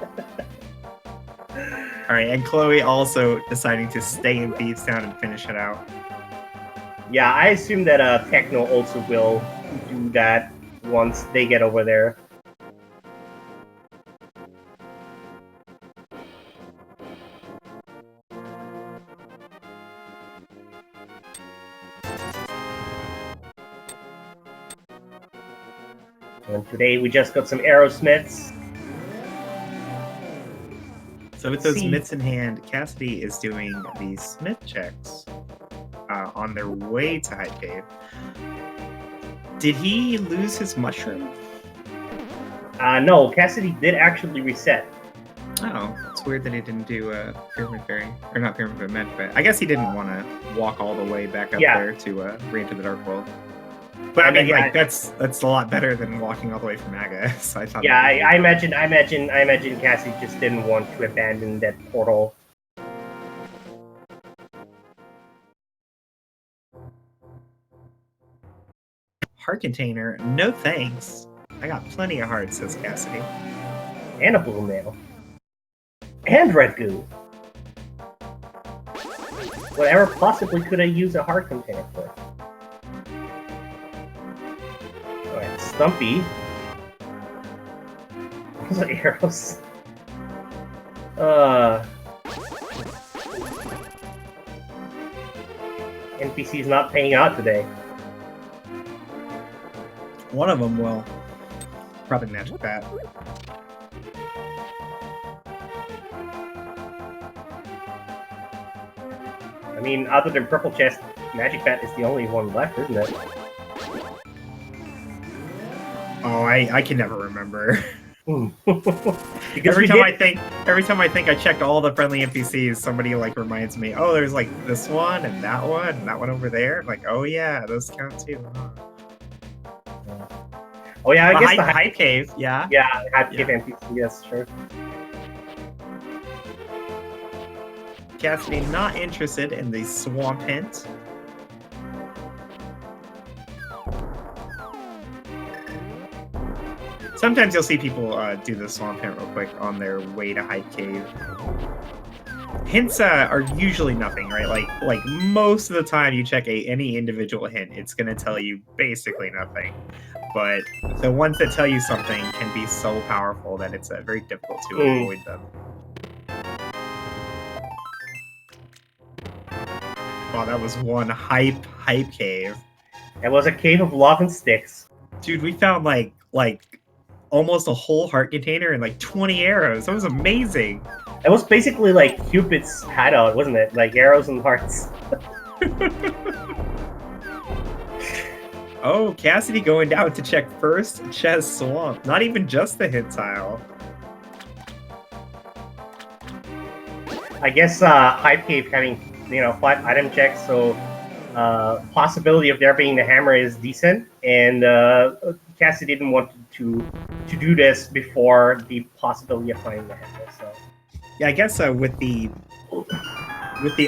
Alright, and Chloe also deciding to stay in Thieves Town and finish it out. Yeah, I assume that Techno also will do that once they get over there. And today we just got some Aerosmiths. So with those mitts in hand, Cassidy is doing the Smith checks on their way to Hype Cave. Did he lose his mushroom? No, Cassidy did actually reset. Oh, it's weird that he didn't do a Pyramid Fairy. Or not Pyramid Fairy, Magic Fairy. I guess he didn't want to walk all the way back up there to Re-Enter the Dark World. But I mean, like that's a lot better than walking all the way from Aga. So I thought. Yeah, I imagine Cassidy just didn't want to abandon that portal. Heart container? No thanks. I got plenty of hearts, says Cassidy. And a blue nail. And red goo. Whatever possibly could I use a heart container for? Alright, Stumpy. Those are arrows. NPC's not paying out today. One of them will. Probably Magic Bat. I mean, other than Purple Chest, Magic Bat is the only one left, isn't it? Oh, I can never remember. Because every time I think I checked all the friendly NPCs, somebody like reminds me, oh, there's like this one and that one over there. I'm like, oh yeah, those count too. Oh yeah, I guess the the Hype Cave, yeah. Yeah, Hype Cave NPC, yes, sure. Cassidy not interested in the Swamp Hint. Sometimes you'll see people do the Swamp Hint real quick on their way to Hype Cave. Hints are usually nothing, right? Like most of the time you check any individual hint, it's going to tell you basically nothing. But the ones that tell you something can be so powerful that it's very difficult to avoid them. Wow, that was one hype cave. It was a cave of lava and sticks. Dude, we found like almost a whole heart container and like 20 arrows. That was amazing. It was basically like Cupid's hideout, wasn't it? Like arrows and hearts. Oh, Cassidy going down to check first chest swamp. Not even just the hint tile. I guess Hype Cave having 5 item checks, so possibility of there being the hammer is decent, and Cassidy didn't want to do this before the possibility of finding the hammer. So yeah, I guess with the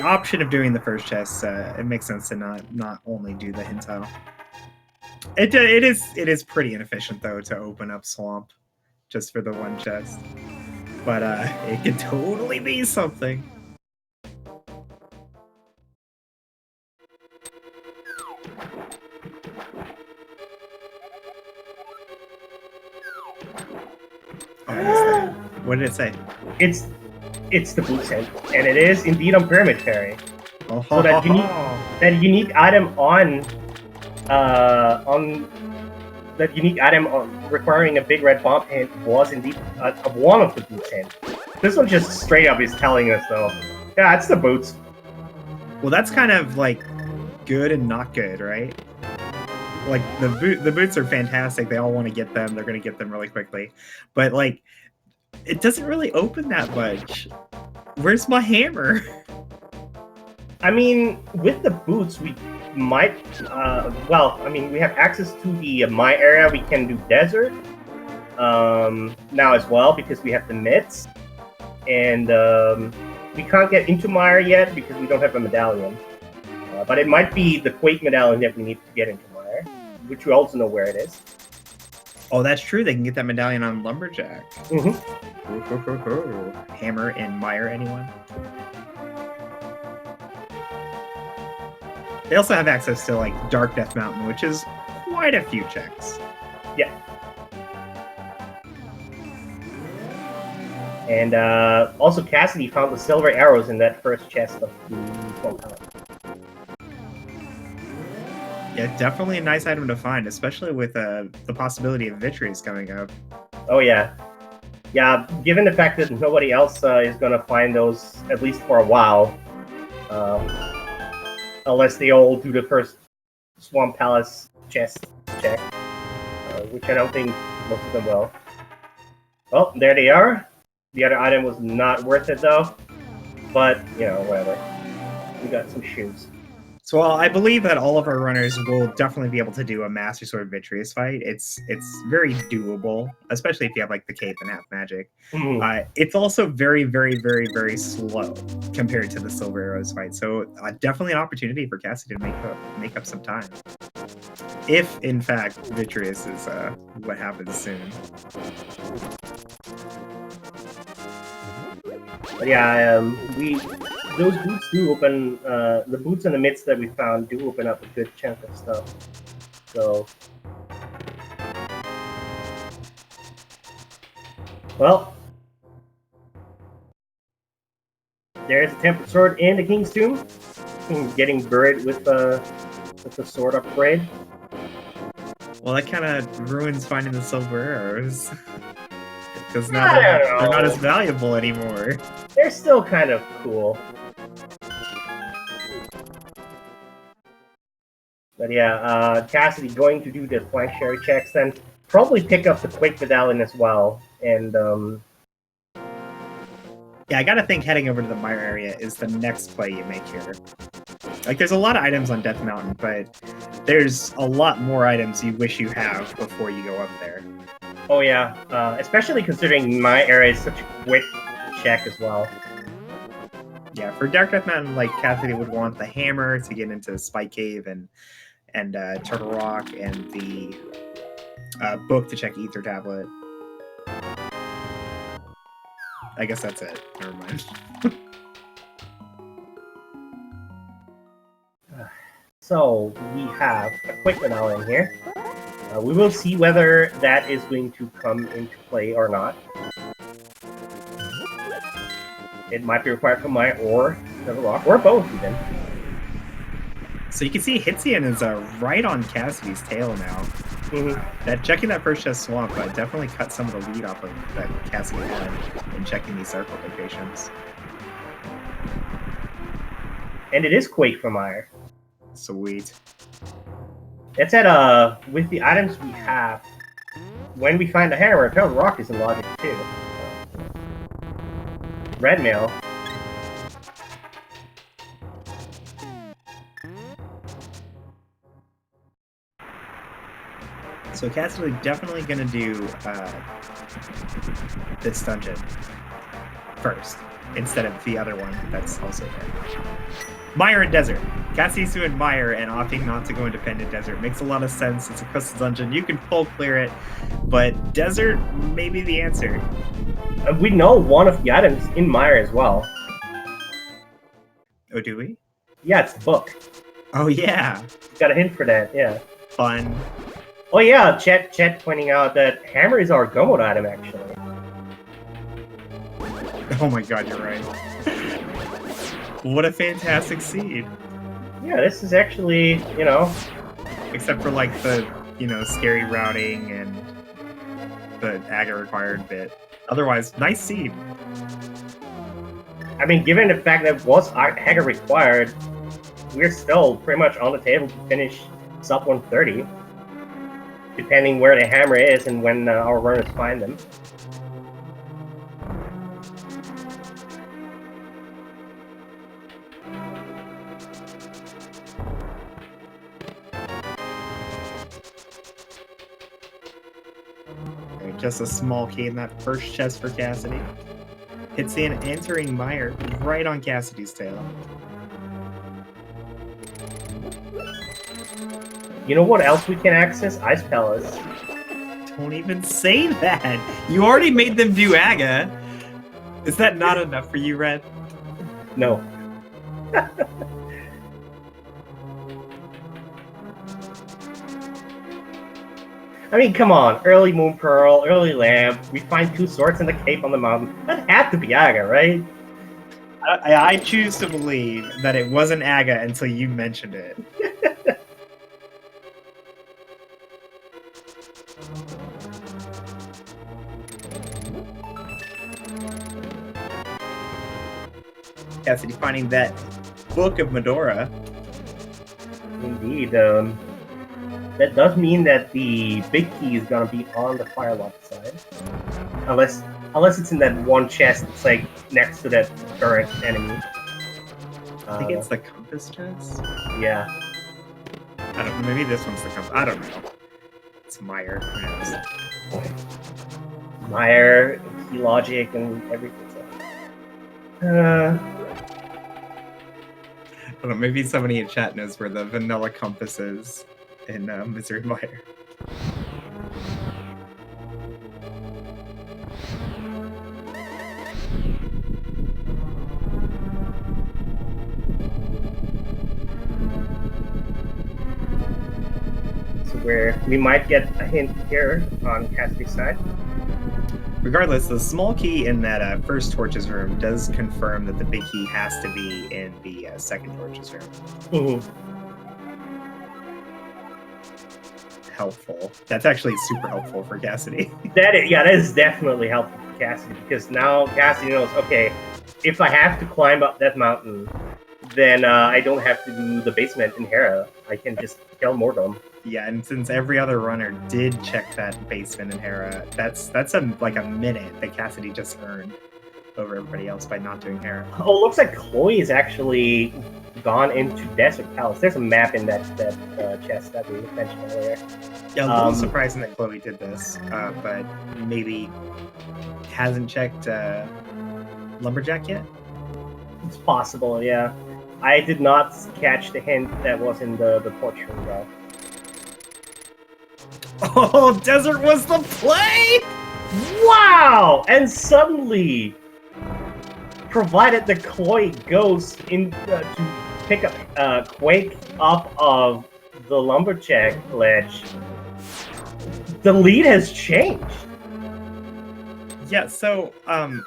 option of doing the first chest, it makes sense to not only do the hint tile. It is pretty inefficient though to open up swamp just for the one chest, but it can totally be something. Oh, what did it say? It's the boot hint, and it is indeed on Pyramid Fairy. So that unique item requiring a big red bomb hint was indeed one of the boots hint. This one just straight up is telling us though, yeah, it's the boots. Well, that's kind of like good and not good, right? Like the boots are fantastic. They all want to get them. They're going to get them really quickly, but like it doesn't really open that much. Where's my hammer? I mean, with the boots, we might. Well, I mean, we have access to the my area. We can do desert now as well because we have the mitts, and we can't get into Mire yet because we don't have a medallion. But it might be the Quake medallion that we need to get into Mire, which we also know where it is. Oh, that's true. They can get that medallion on Lumberjack. Mm-hmm. Hammer in Mire, anyone? They also have access to like Dark Death Mountain, which is quite a few checks. Yeah. And also Cassidy found the silver arrows in that first chest of the Swamp Palace. Yeah, definitely a nice item to find, especially with the possibility of Vitreous coming up. Oh yeah. Yeah, given the fact that nobody else is going to find those, at least for a while, unless they all do the first Swamp Palace chest check, which I don't think most of them will. Oh, there they are. The other item was not worth it though, but whatever. We got some shoes. So I believe that all of our runners will definitely be able to do a Master Sword Vitreous fight. It's very doable, especially if you have like the cape and half magic. Mm-hmm. It's also very, very, very, very slow compared to the Silver Arrows fight. So definitely an opportunity for Cassidy to make up some time. If in fact Vitreous is what happens soon. But yeah, those boots do open, the boots in the midst that we found do open up a good chunk of stuff. So, well, there's a Tempered Sword in the King's Tomb, getting buried with the sword upgrade. Well, that kind of ruins finding the Silver Arrows. Because now they're not as valuable anymore. They're still kind of cool. But yeah, Cassidy going to do the flank sherry checks, then probably pick up the quick medallion as well. And yeah, I gotta think heading over to the Mire area is the next play you make here. Like, there's a lot of items on Death Mountain, but there's a lot more items you wish you have before you go up there. Oh yeah, especially considering my area is such a quick check as well. Yeah, for Dark Death Mountain, like, Cassidy would want the hammer to get into Spike Cave and Turtle Rock, and the book to check Ether Tablet. I guess that's it. Never mind. So we have a quick medallion here. We will see whether that is going to come into play or not. It might be required for my or Turtle Rock, or both even. So you can see Hitzian is right on Cassidy's tail now. That checking that first chest swamp definitely cut some of the lead off of that Cassidy had in checking these circle locations. And it is Quake for Mire. Sweet. That said, with the items we have, when we find the hammer, Turtle Rock is in logic too. Red mail. So Cassidy definitely gonna do this dungeon first, instead of the other one that's also there. Mire and Desert. Cassidy's doing Mire and opting not to go into Pendant Desert. Makes a lot of sense. It's a crystal dungeon. You can full clear it, but Desert may be the answer. We know one of the items in Mire as well. Oh, do we? Yeah, it's the book. Oh, yeah. Got a hint for that, yeah. Fun. Oh yeah, Chet pointing out that hammer is our go mode item, actually. Oh my god, you're right. What a fantastic seed. Yeah, this is actually, you know... Except for, like, the, you know, scary routing and the Aga required bit. Otherwise, nice seed. I mean, given the fact that it was Aga required, we're still pretty much on the table to finish sub 130. Depending where the hammer is and when our runners find them. Just a small key in that first chest for Cassidy. Hitzian entering Mire right on Cassidy's tail. You know what else we can access? Ice Palace. Don't even say that! You already made them do Aga! Is that not enough for you, Red? No. I mean, come on. Early Moon Pearl, early Lamp, we find 2 swords in the cape on the mountain. That had to be Aga, right? I choose to believe that it wasn't Aga until you mentioned it. Cassidy finding that book of Medora. Indeed. That does mean that the big key is gonna be on the Firelock side. Unless it's in that one chest that's like next to that current enemy. I think it's the compass chest? Yeah. I don't know, maybe this one's the compass. I don't know. It's Mire. Who knows? Mire, key logic, and everything. I don't know, maybe somebody in chat knows where the vanilla compass is in Misery Mire. So we might get a hint here on Cassidy's side. Regardless, the small key in that first Torches room does confirm that the big key has to be in the second Torches room. Mm-hmm. Helpful. That's actually super helpful for Cassidy. That is definitely helpful for Cassidy, because now Cassidy knows, okay, if I have to climb up that mountain, then I don't have to do the basement in Hera. I can just kill Mordom. Yeah, and since every other runner did check that basement in Hera, that's like a minute that Cassidy just earned over everybody else by not doing Hera. Oh, looks like Chloe is actually gone into Desert Palace. There's a map in that chest that we mentioned earlier. Yeah, a little surprising that Chloe did this, but maybe hasn't checked Lumberjack yet? It's possible, yeah. I did not catch the hint that was in the torch room, though. Oh, Desert was the play! Wow! And suddenly, provided the Chloe goes in to pick up Quake off of the Lumberjack ledge, the lead has changed. Yeah, so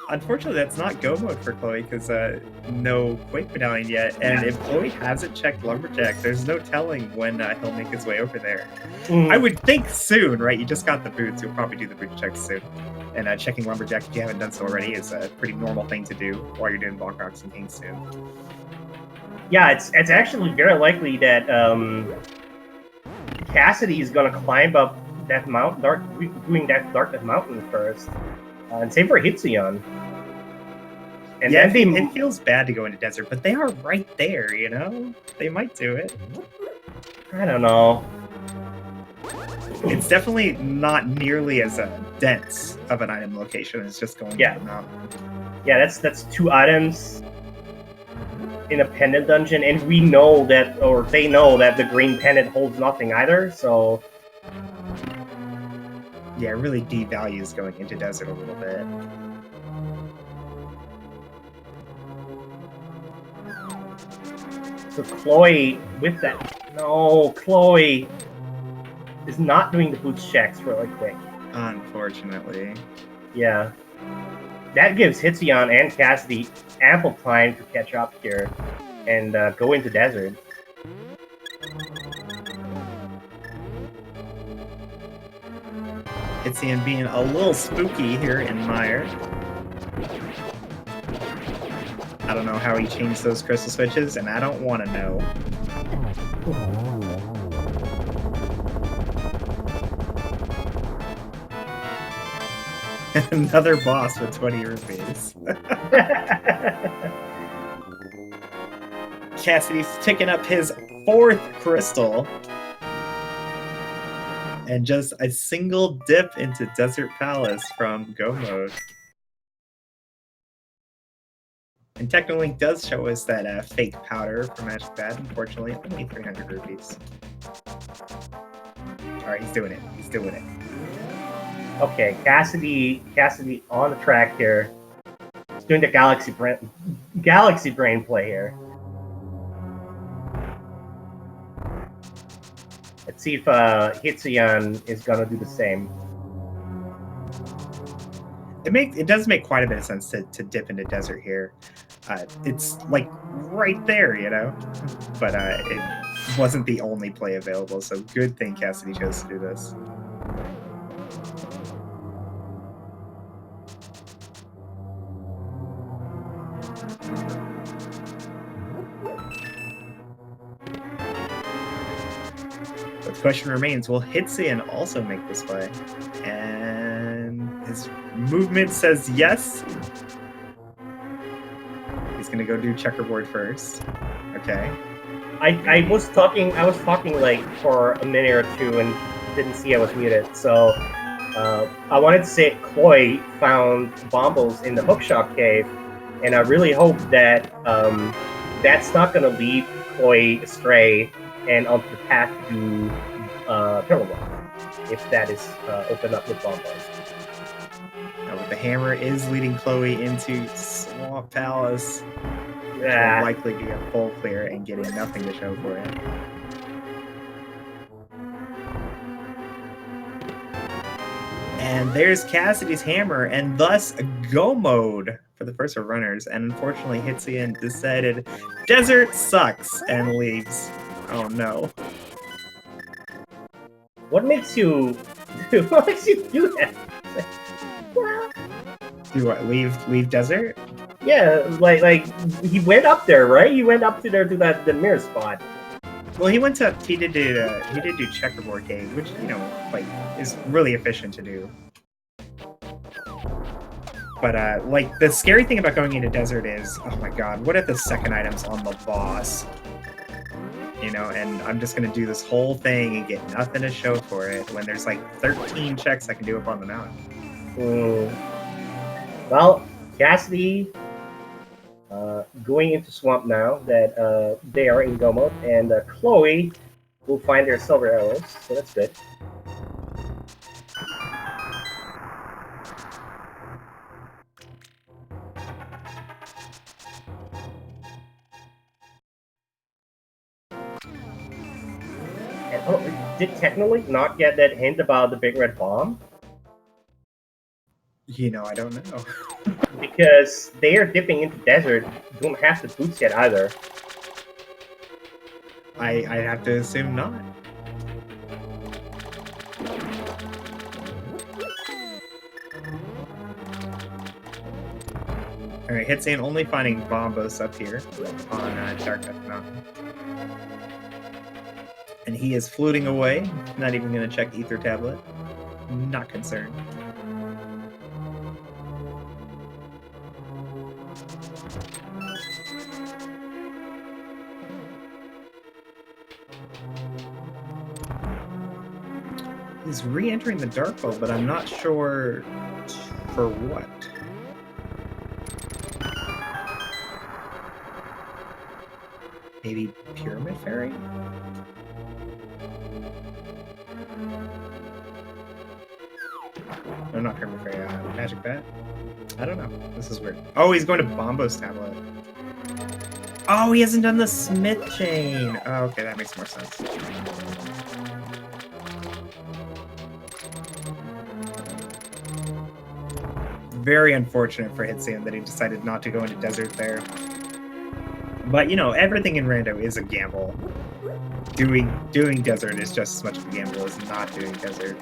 unfortunately that's not go mode for Chloe because no Quake medallion yet, and if Chloe hasn't checked Lumberjack, there's no telling when he'll make his way over there. I would think soon, right? You just got the boots, you'll probably do the boot checks soon. And checking Lumberjack if you haven't done so already is a pretty normal thing to do while you're doing Block Rocks and Kings soon. Yeah, it's actually very likely that Cassidy is gonna climb up that mountain, doing that Darkness Mountain first. And same for Hitsuyan. And yeah, then it feels bad to go into Desert, but they are right there, you know? They might do it. I don't know. It's definitely not nearly as dense of an item location as just going to the mountain. Yeah, that's 2 items in a pendant dungeon, and we know that, or they know that the green pendant holds nothing either, so... Yeah, it really devalues going into Desert a little bit. So Chloe, with that... No, Chloe is not doing the boots checks really quick. Unfortunately. Yeah. That gives Hitsuyan and Cassidy ample time to catch up here and go into Desert. Hitsuyan being a little spooky here in Mire. I don't know how he changed those crystal switches, and I don't want to know. Another boss with 20 rupees. Cassidy's ticking up his 4th crystal. And just a single dip into Desert Palace from Go Mode. And Technolink does show us that fake powder for Magic Bad, unfortunately, only 300 rupees. Alright, he's doing it. He's doing it. Okay, Cassidy on the track here. He's doing the Galaxy Brain play here. Let's see if Hitsuyan is gonna do the same. It does make quite a bit of sense to dip into Desert here. It's like right there, you know? But it wasn't the only play available, so good thing Cassidy chose to do this. But the question remains, will Hitsuyan also make this play? And his movement says yes. He's gonna go do checkerboard first. Okay. I was talking like for a minute or two and didn't see I was muted. So I wanted to say Chloe found Bombos in the Hookshot Cave, and I really hope that that's not gonna lead Chloe astray and onto the path to Pillar Rock, if that is opened up with Bombos. But the hammer is leading Chloe into Swamp Palace. Yeah. Will likely be a full clear and getting nothing to show for it. And there's Cassidy's hammer, and thus Go Mode for the first of runners. And unfortunately, Hitsuyan decided Desert sucks and leaves. Oh no. What makes you do that? Do what? Leave Desert? Yeah, like he went up there, right? He went up to there to the mirror spot. Well, he went to he did do checkerboard cave, which like is really efficient to do. But like the scary thing about going into desert is, oh my god, what if the second item's on the boss? And I'm just gonna do this whole thing and get nothing to show for it when there's like 13 checks I can do up on the mountain. Well, Cassidy going into swamp now that they are in go mode, and Chloe will find their silver arrows, so that's good. And did Technolink not get that hint about the big red bomb? I don't know. Because they are dipping into desert, don't have the boots yet either. I'd have to assume not. Alright, Hitsane only finding Bombos up here on Dark Death Mountain. And he is floating away, not even going to check Ether Tablet. Not concerned. He's re-entering the Dark Vault, but I'm not sure for what. Maybe Pyramid Fairy? No, not Pyramid Fairy, Magic Bat? I don't know. This is weird. Oh, he's going to Bombo's Tablet. Oh, he hasn't done the Smith Chain! Oh, okay, that makes more sense. Very unfortunate for Hitsane that he decided not to go into desert there. But everything in Rando is a gamble. Doing desert is just as much of a gamble as not doing desert.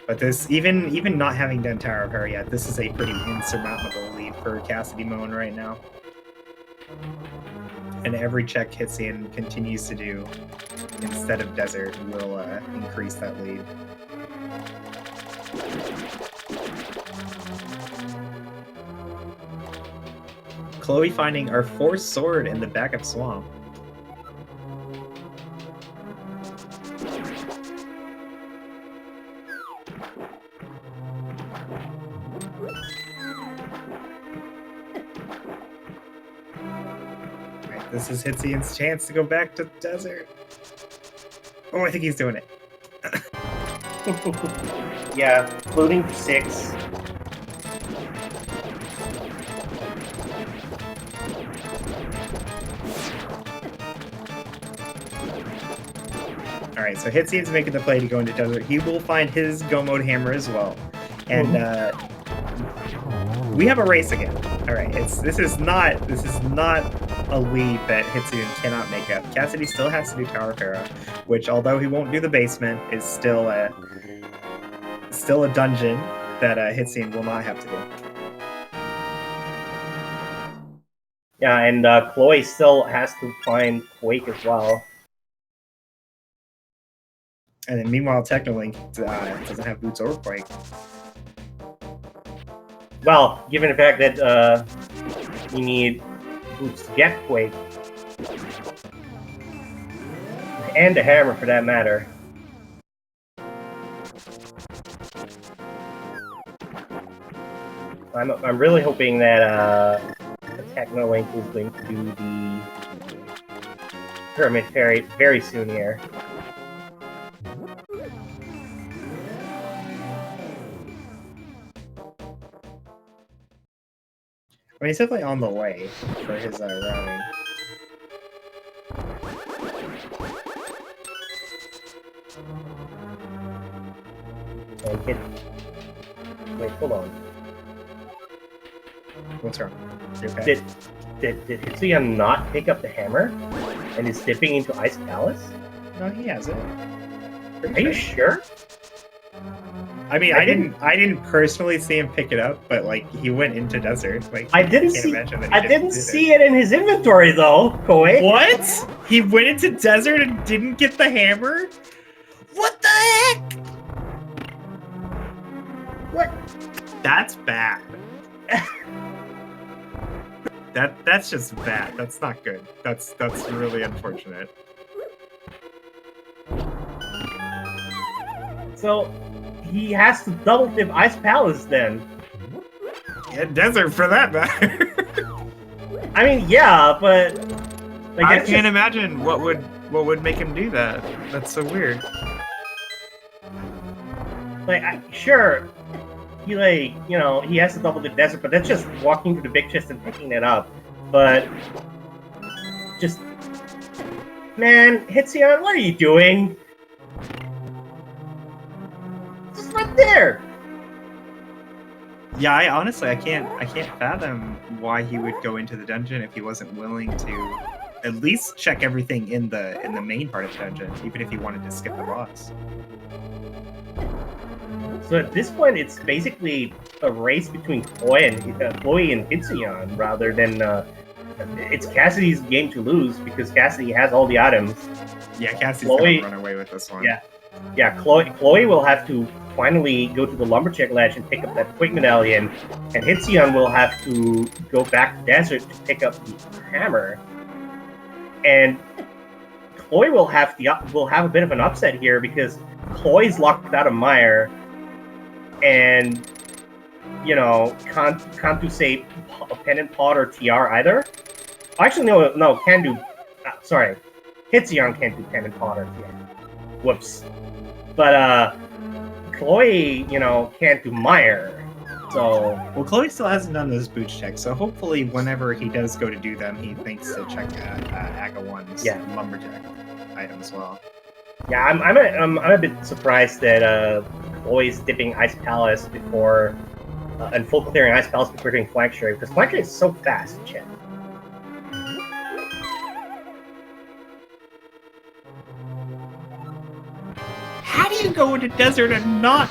But this, even not having done Tower of Terror yet, this is a pretty insurmountable lead for Cassidy Moan right now. And every check Hitsane continues to do instead of desert will increase that lead. Chloe finding our fourth sword in the backup swamp. Right, this is Hitsane's chance to go back to desert. Oh, I think he's doing it. Yeah, floating to 6. Alright, so Hitsane's making the play to go into desert. He will find his Go Mode hammer as well. And we have a race again. Alright, this is not a lead that Hitsune cannot make up. Cassidy still has to do Tower Pharaoh, which, although he won't do the basement, is still a dungeon that Hitsune will not have to do. Yeah, and Chloe still has to find Quake as well. And then meanwhile, Technolink doesn't have boots or Quake. Well, given the fact that you need boots to get Quake. And the hammer, for that matter. I'm really hoping that Technolink is going to do the Pyramid Fairy very soon here. I mean, he's definitely on the way for his routing. And hit. Wait, hold on. What's wrong? You okay? Did Hitsuya not pick up the hammer and is dipping into Ice Palace? No, he has it. Are you sure? I mean, I didn't personally see him pick it up, but like he went into desert. Like I didn't see it in his inventory though, Koi. What? He went into desert and didn't get the hammer? What the heck? What? That's bad. That's just bad. That's not good. That's really unfortunate. So he has to double dip Ice Palace then. Yeah, desert for that matter. I mean, yeah, but like, I can't imagine what would make him do that. That's so weird. Like, sure, he he has to double dip desert, but that's just walking through the big chest and picking it up. But just, man, Hitzion, what are you doing? Just right there. Yeah, I can't fathom why he would go into the dungeon if he wasn't willing to at least check everything in the main part of the dungeon, even if he wanted to skip the boss. So at this point, it's basically a race between Chloe and Hitzion, rather than it's Cassidy's game to lose because Cassidy has all the items. Yeah, Cassidy's gonna run away with this one. Yeah. Chloe will have to finally go to the lumberjack ledge and pick up that quick medallion, and Hitzion will have to go back to desert to pick up the hammer. And Chloe will have a bit of an upset here because Chloe's locked out of Mire, and can't do say Pendant Pot or TR either. Actually, no, can do. Sorry, Hitzion can't do Pendant Pot or TR. Whoops. But Chloe, can't do Mire. So well, Chloe still hasn't done those boots checks. So hopefully, whenever he does go to do them, he thinks to check Aga 1's lumberjack item as well. Yeah, I'm a bit surprised that Chloe's dipping Ice Palace before and full clearing Ice Palace before doing Flank Share, because Flank Share is so fast, Chet. How do you go into desert and not?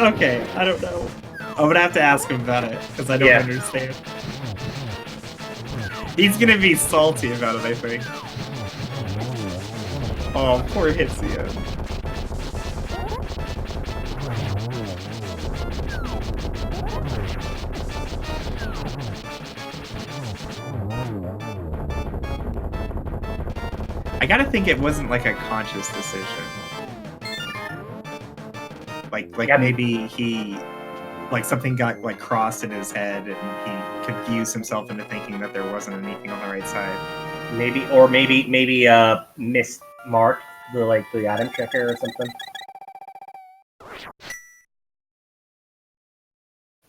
Okay, I don't know. I'm gonna have to ask him about it because I don't understand. He's gonna be salty about it, I think. Oh, poor Hitzion. I gotta think it wasn't like a conscious decision. Like maybe he, like something got like crossed in his head and he confused himself into thinking that there wasn't anything on the right side. Maybe mismarked the item checker or something.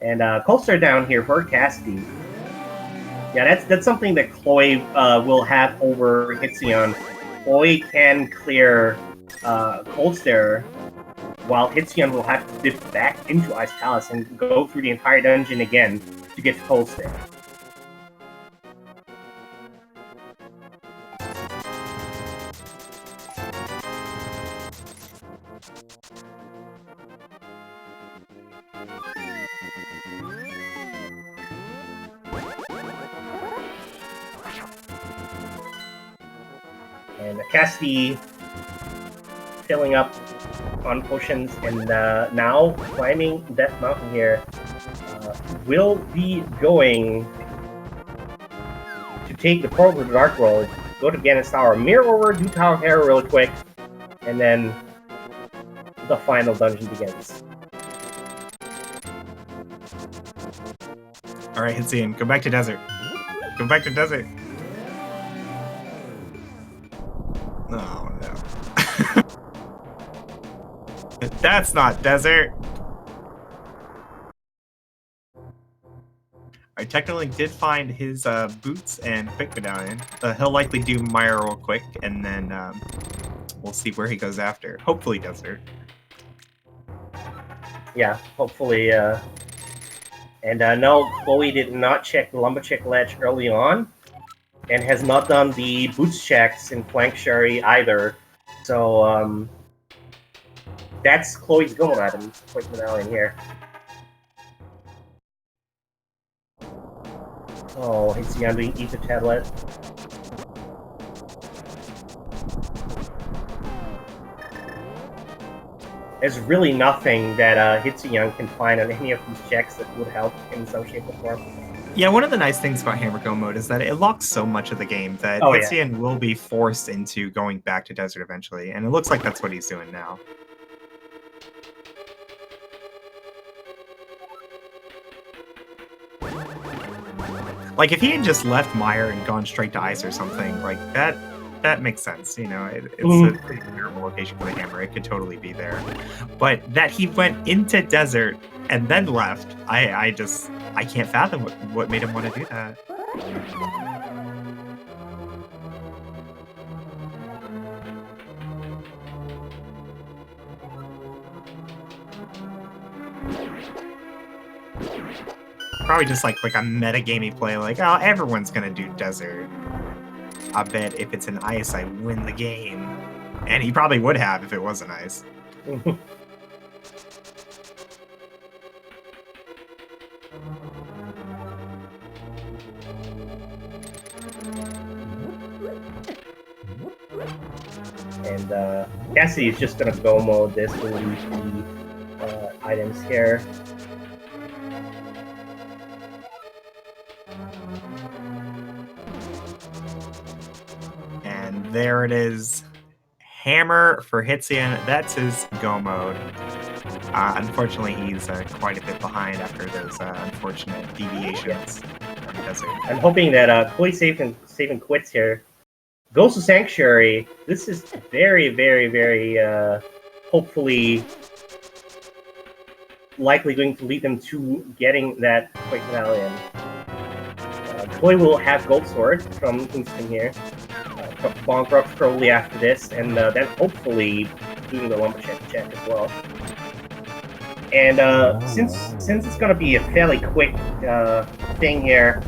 And Colster down here for Cassidy. Yeah, that's something that Chloe will have over Hitzion. Chloe can clear Cold Stare, while Hitzion will have to dip back into Ice Palace and go through the entire dungeon again to get to Cold Stare. And Cassidy filling up on potions, and now climbing Death Mountain here. Will be going to take the probe to the Dark Road, go to Ganon's Tower, mirror over, do Tower Hero really quick, and then the final dungeon begins. Alright, Hitzion, go back to desert. Go back to desert. Oh no. That's not desert. Alright, Technolink did find his boots and quick medallion. He'll likely do Mire real quick, and then we'll see where he goes after. Hopefully desert. Yeah, hopefully. And no, Chloe did not check the lumberjack ledge early on, and has not done the boots checks in Flank Sherry either. So That's Chloe's Go item. Quick medallion here. Oh, it's gonna be Ether tablet. There's really nothing that Hitsuyoung can find on any of these checks that would help in some shape or form. Yeah, one of the nice things about Hammer Go mode is that it locks so much of the game that Hitsuyoung will be forced into going back to Desert eventually, and it looks like that's what he's doing now. Like, if he had just left Meyer and gone straight to Ice or something, like, that makes sense, you know? It's a pretty terrible location for the Hammer. It could totally be there. But that he went into Desert and then left, I can't fathom what made him want to do that. Probably just like a metagamey play, like, oh, everyone's gonna do Desert. I bet if it's an Ice, I win the game. And he probably would have if it wasn't Ice. And Cassidy is just gonna Go mode this to leave the items here. And there it is. Hammer for Hitsuyoung. That's his Go mode. Unfortunately, he's quite a bit behind after those unfortunate deviations from Desert. I'm hoping that Chloe save and quits here. Goes to Sanctuary. This is very, very, very hopefully likely going to lead them to getting that quick medallion. Chloe will have Gold Sword from Instinct here. Bonk Rock probably after this, and then hopefully doing the Lumberjack check as well. And since it's gonna be a fairly quick thing here,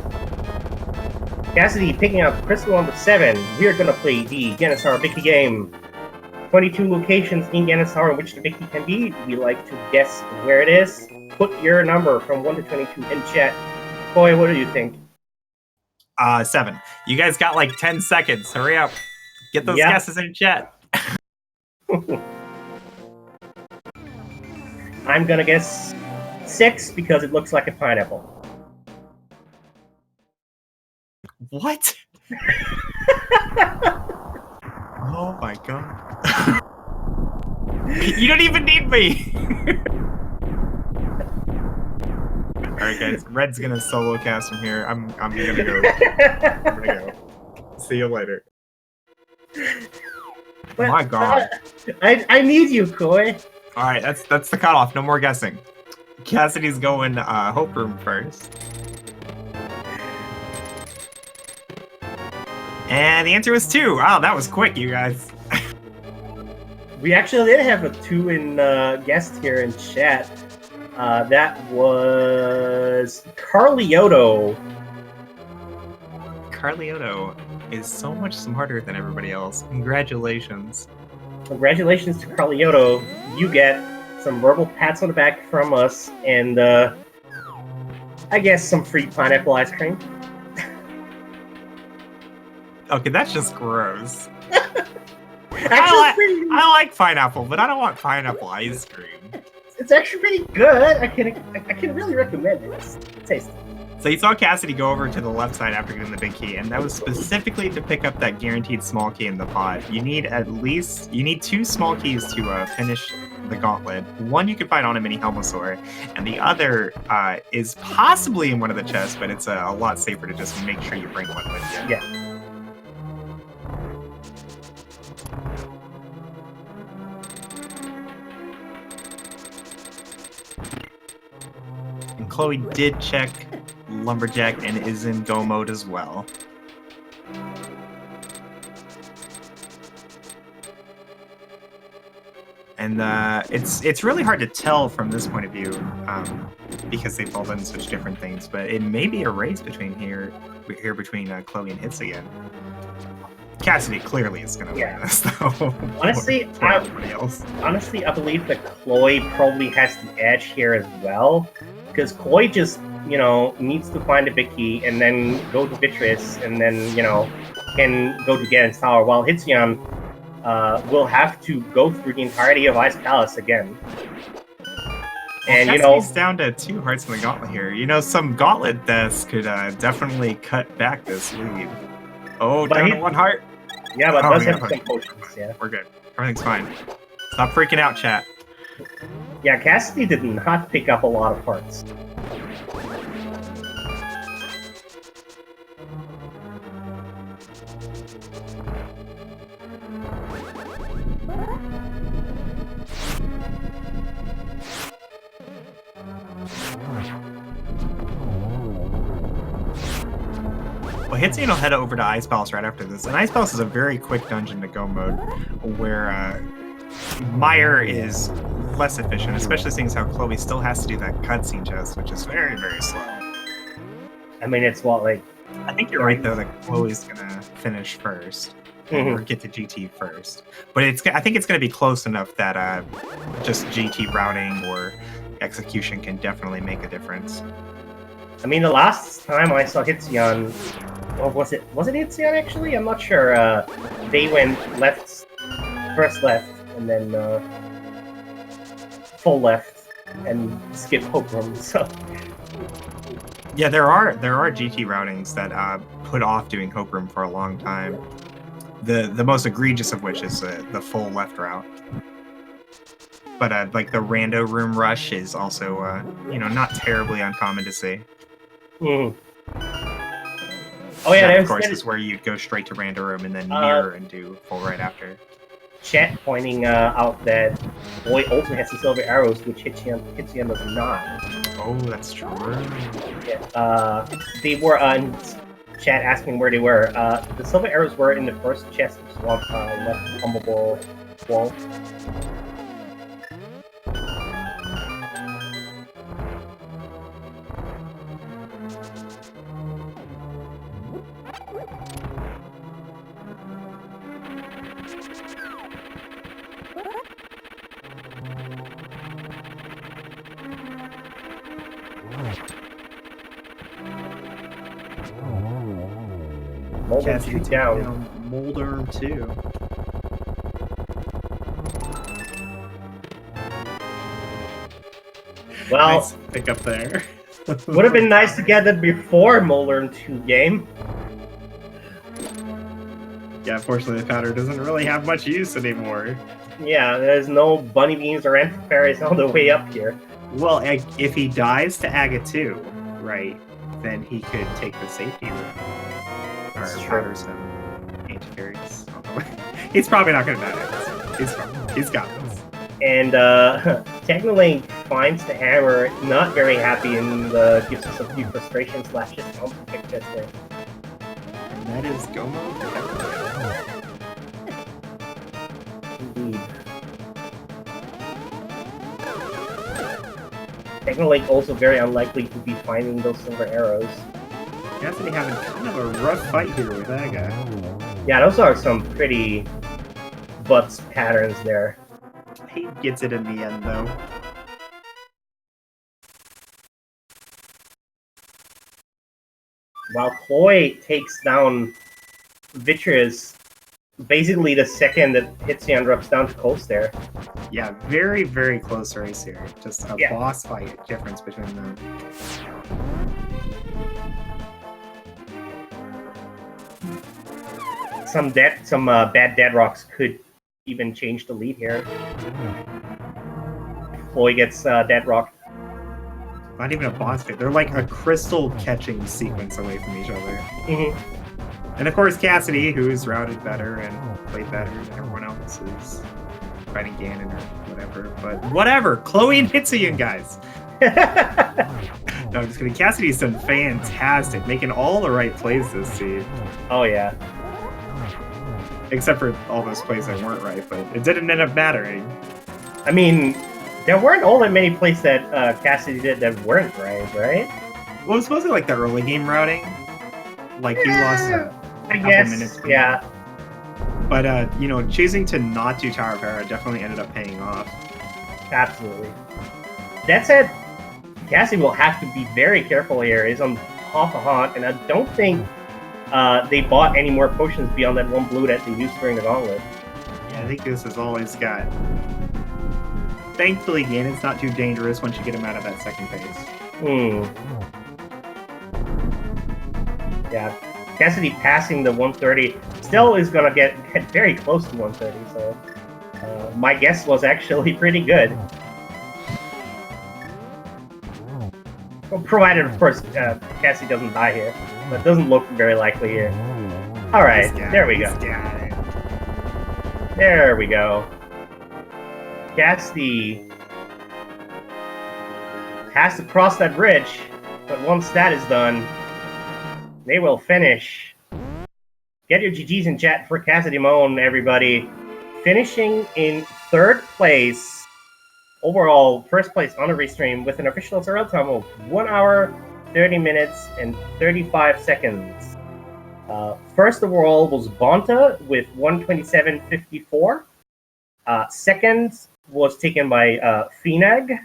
Cassidy picking up crystal number 7. We are gonna play the Ganasara Biki game. 22 locations in Ganasara in which the Biki can be. We like to guess where it is. Put your number from 1 to 22 in chat. Boy, what do you think? 7. You guys got like 10 seconds. Hurry up. Get those guesses in chat. I'm gonna guess 6 because it looks like a pineapple. What? Oh my god. You don't even need me! Alright guys, Red's gonna solo cast from here. I'm gonna go. I'm gonna go. See you later. But, my god. I need you, Koi. Alright, that's the cutoff. No more guessing. Cassidy's going Hope Room first. And the answer was 2. Wow, that was quick, you guys. We actually did have a 2 in guest here in chat. That was Carlioto. Carlioto is so much smarter than everybody else. Congratulations. Congratulations to Carlioto. You get some verbal pats on the back from us, and I guess some free pineapple ice cream. Okay, that's just gross. I like pineapple, but I don't want pineapple ice cream. It's actually pretty good. I can really recommend it. It's tasty. So you saw Cassidy go over to the left side after getting the big key, and that was specifically to pick up that guaranteed small key in the pod. You need 2 small keys to finish the gauntlet. One you can find on a mini Helmosaur, and the other is possibly in one of the chests, but it's a lot safer to just make sure you bring one with you. Yeah. And Chloe did check Lumberjack and is in Go mode as well. And it's really hard to tell from this point of view because they've all done such different things. But it may be a race between here between Chloe and Hitsuyoung. Cassidy clearly is going to win this, though. Honestly, everybody else. I believe that Chloe probably has the edge here as well, because Chloe just, needs to find the big key and then go to Beatrice and then, can go to Ganon's Tower, while Hitzion will have to go through the entirety of Ice Palace again. And, Cassidy's down to 2 hearts in the gauntlet here. Some gauntlet deaths could definitely cut back this lead. Oh, down to 1 heart. Yeah, but does have some potions, yeah. We're good. Everything's fine. Stop freaking out, chat. Yeah, Cassidy did not pick up a lot of hearts. Well, Hitzion will head over to Ice Palace right after this. And Ice Palace is a very quick dungeon to go mode where Meyer is less efficient, especially seeing as how Chloe still has to do that cutscene chest, which is very, very slow. I mean, it's what, like... I think you're right, though, that Chloe's going to finish first. Or get to GT first. But I think it's going to be close enough that just GT routing or execution can definitely make a difference. I mean, the last time I saw Hitzion, or was it Hitzion actually? I'm not sure. They went first left, and then full left, and skip Hookroom. So yeah, there are GT routings that put off doing Hookroom for a long time. The most egregious of which is the full left route. But like the rando room rush is also not terribly uncommon to see. Oh yeah, that, of course, is where you go straight to rando room and then mirror and do full right after. Chat pointing out that Boy also has the silver arrows, which Hitzion does not. Oh, that's true. Yeah, they were on chat asking where they were. The silver arrows were in the first chest, which is one left hummable wall. Molder 2 down. Molder 2. Well, nice pick up there. Would have been nice to get that before Molder 2 game. Yeah, unfortunately the powder doesn't really have much use anymore. Yeah, there's no bunny beans or antiparas on the way up here. Well, if he dies to Aga 2, right, then he could take the safety room. Or powder some antiparas. He's probably not going to die. He's got this. And Technolink finds the hammer not very happy and gives us a few frustration slashes on the pick test there. And that is go mode. Indeed. Technolink also very unlikely to be finding those silver arrows. Cassidy having kind of a rough fight here with Aga. Yeah, those are some pretty butts patterns there. He gets it in the end, though. While Chloe takes down Vitreous basically the second that Hitzion drops down to coast there. Yeah, very, very close race here. Just a boss fight difference between them. Some bad dead rocks could even change the lead here. Chloe gets dead rock. Not even a boss fight. They're like a crystal catching sequence away from each other. Mm-hmm. And of course, Cassidy, who's routed better and played better than everyone else, is fighting Ganon or whatever. But whatever, Chloe and Hitzion, guys. No, I'm just kidding. Cassidy's done fantastic, making all the right plays this seed. Oh yeah. Except for all those plays that weren't right, but it didn't end up mattering. I mean, there weren't all that many plays that Cassidy did that weren't right? Well, it was mostly like the early game routing. Like, he lost a couple minutes. Yeah. But you know, choosing to not do Tower of Hera definitely ended up paying off. Absolutely. That said, Cassie will have to be very careful here. He's on half a heart, and I don't think they bought any more potions beyond that one blue that they used during the gauntlet. Yeah, I think this is all he's got. Thankfully, Ganon's not too dangerous once you get him out of that second phase. Yeah, Cassidy passing the 130 still is gonna get very close to 130. So my guess was actually pretty good. Well, provided, of course, Cassie doesn't die here, but it doesn't look very likely here. All right, there we go. There we go. Cassidy has to cross that bridge, but once that is done, they will finish. Get your GGs in chat for Cassidy Moan, everybody. Finishing in 3rd place. Overall, 1st place on the restream with an official SRL time of 1 hour, 30 minutes, and 35 seconds. First overall was Bonta with 127.54. Second was taken by Phenag,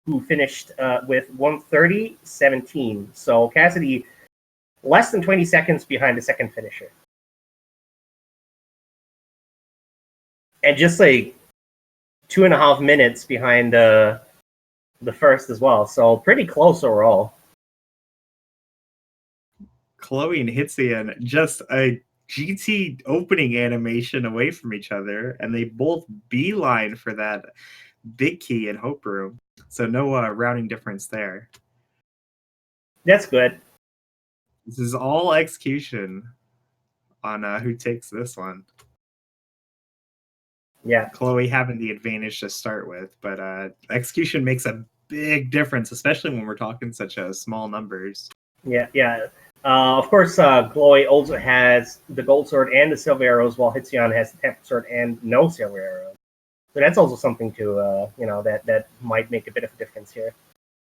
who finished with 130.17. So Cassidy less than 20 seconds behind the second finisher. And just like 2.5 minutes behind the first as well. So pretty close overall. Chloe and Hitzian, just a GT opening animation away from each other, and they both beeline for that big key in Hope Room. So no routing difference there. That's good. This is all execution on who takes this one. Yeah. Chloe having the advantage to start with, but execution makes a big difference, especially when we're talking such small numbers. Yeah, yeah. Of course, Chloe also has the gold sword and the silver arrows, while Hitzian has the temple sword and no silver arrows. So that's also something to, that might make a bit of a difference here.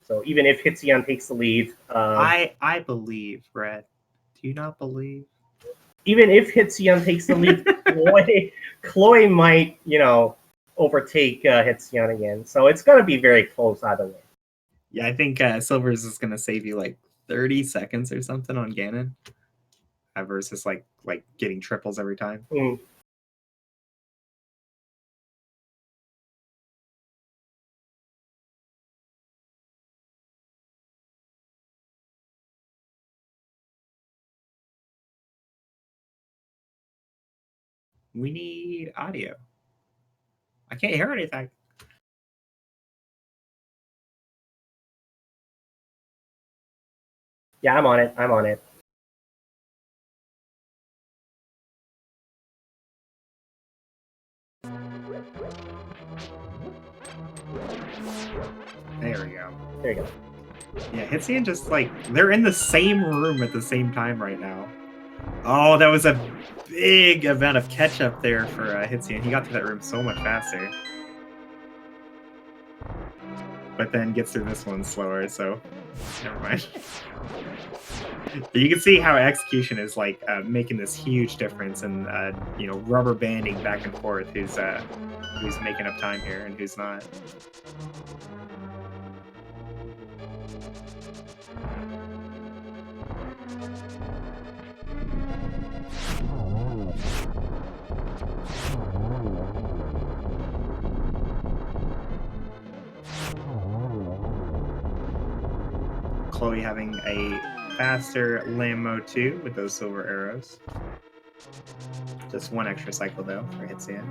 So even if Hitzian takes the lead... I believe, Brett. Do you not believe? Even if Hitzian takes the lead, Chloe might, overtake Hitzian again. So it's going to be very close either way. Yeah, I think Silvers is going to save you like 30 seconds or something on Ganon. Versus like getting triples every time. We need audio. I can't hear anything. Yeah, I'm on it. There we go. There you go. Yeah, Hitzian just they're in the same room at the same time right now. Oh, that was a big amount of catch up there for Hitzian. He got to that room so much faster. But then gets through this one slower, so never mind. You can see how execution is making this huge difference, and rubber banding back and forth who's making up time here and who's not. Chloe having a faster Lambo 2 with those silver arrows. Just one extra cycle though for Hitzian.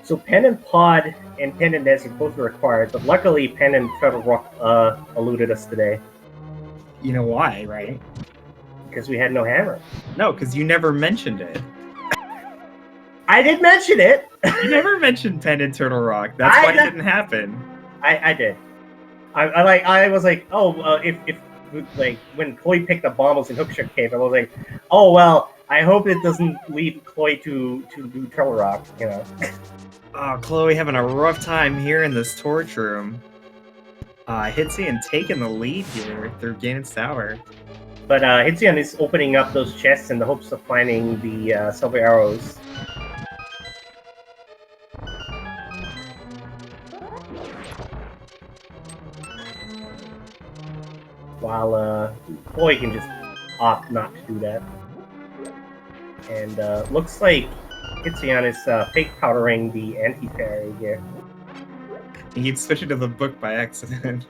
So Pen and Pod and Pen and Desert both were required, but luckily Pen and Feather Rock eluded us today. You know why, right? Because we had no hammer. No, because you never mentioned it. I did mention it. You never mentioned Pen and Turtle Rock. That's why it didn't happen. I did. I was like, oh, if like when Chloe picked up Bombos in Hookshot Cave, I was like, oh well, I hope it doesn't lead Chloe to do Turtle Rock, you know. Oh, Chloe having a rough time here in this torch room. Hitzian taking the lead here through Ganon's Tower. But Hitzian is opening up those chests in the hopes of finding the silver arrows. While Chloe can just opt not to do that. And looks like Hitzian is fake powdering the anti-fairy here. He keeps switching to the book by accident.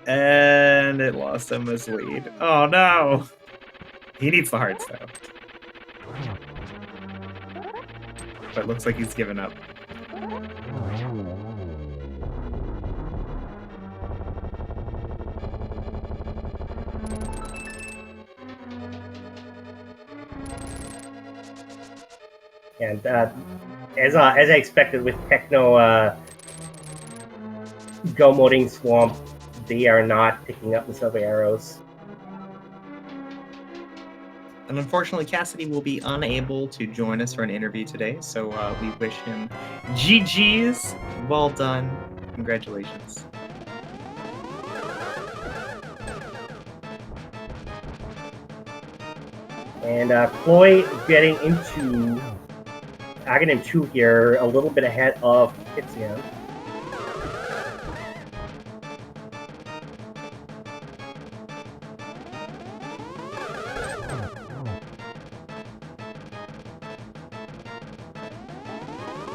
And it lost him his lead. Oh no! He needs the hearts though. But it looks like he's given up. And as I expected with Techno go modding Swamp, they are not picking up the silver arrows. And unfortunately, Cassidy will be unable to join us for an interview today, so we wish him GG's. Well done. Congratulations. And Chloe getting into Aghanim 2 here, a little bit ahead of Hitzian.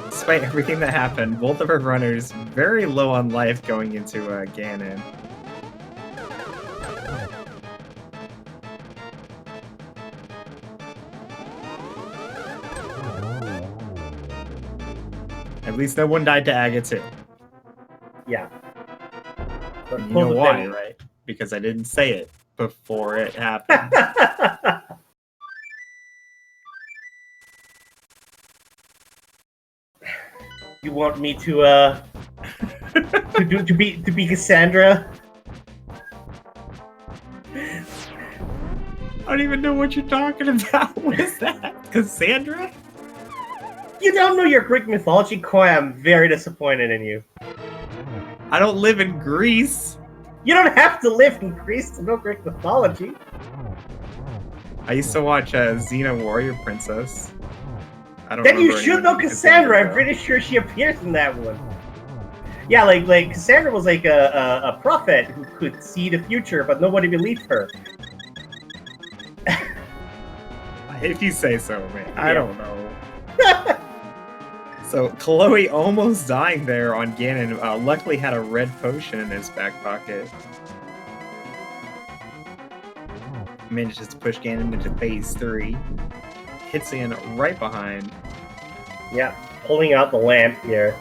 Despite everything that happened, both of our runners very low on life going into Ganon. At least no one died to Aga too. Yeah. But you know why, right? Because I didn't say it before it happened. You want me to to be Cassandra? I don't even know what you're talking about. What is that? Cassandra? You don't know your Greek mythology, Koi. I'm very disappointed in you. I don't live in Greece. You don't have to live in Greece to know Greek mythology. I used to watch Xena Warrior Princess. I don't Then you remember should know Cassandra. I'm pretty sure she appears in that one. Yeah, like Cassandra was like a prophet who could see the future, but nobody believed her. If you say so, man. I don't know. So Chloe almost dying there on Ganon. Luckily had a red potion in his back pocket. Manages to push Ganon into phase 3. Hitzian right behind. Yeah, pulling out the lamp here.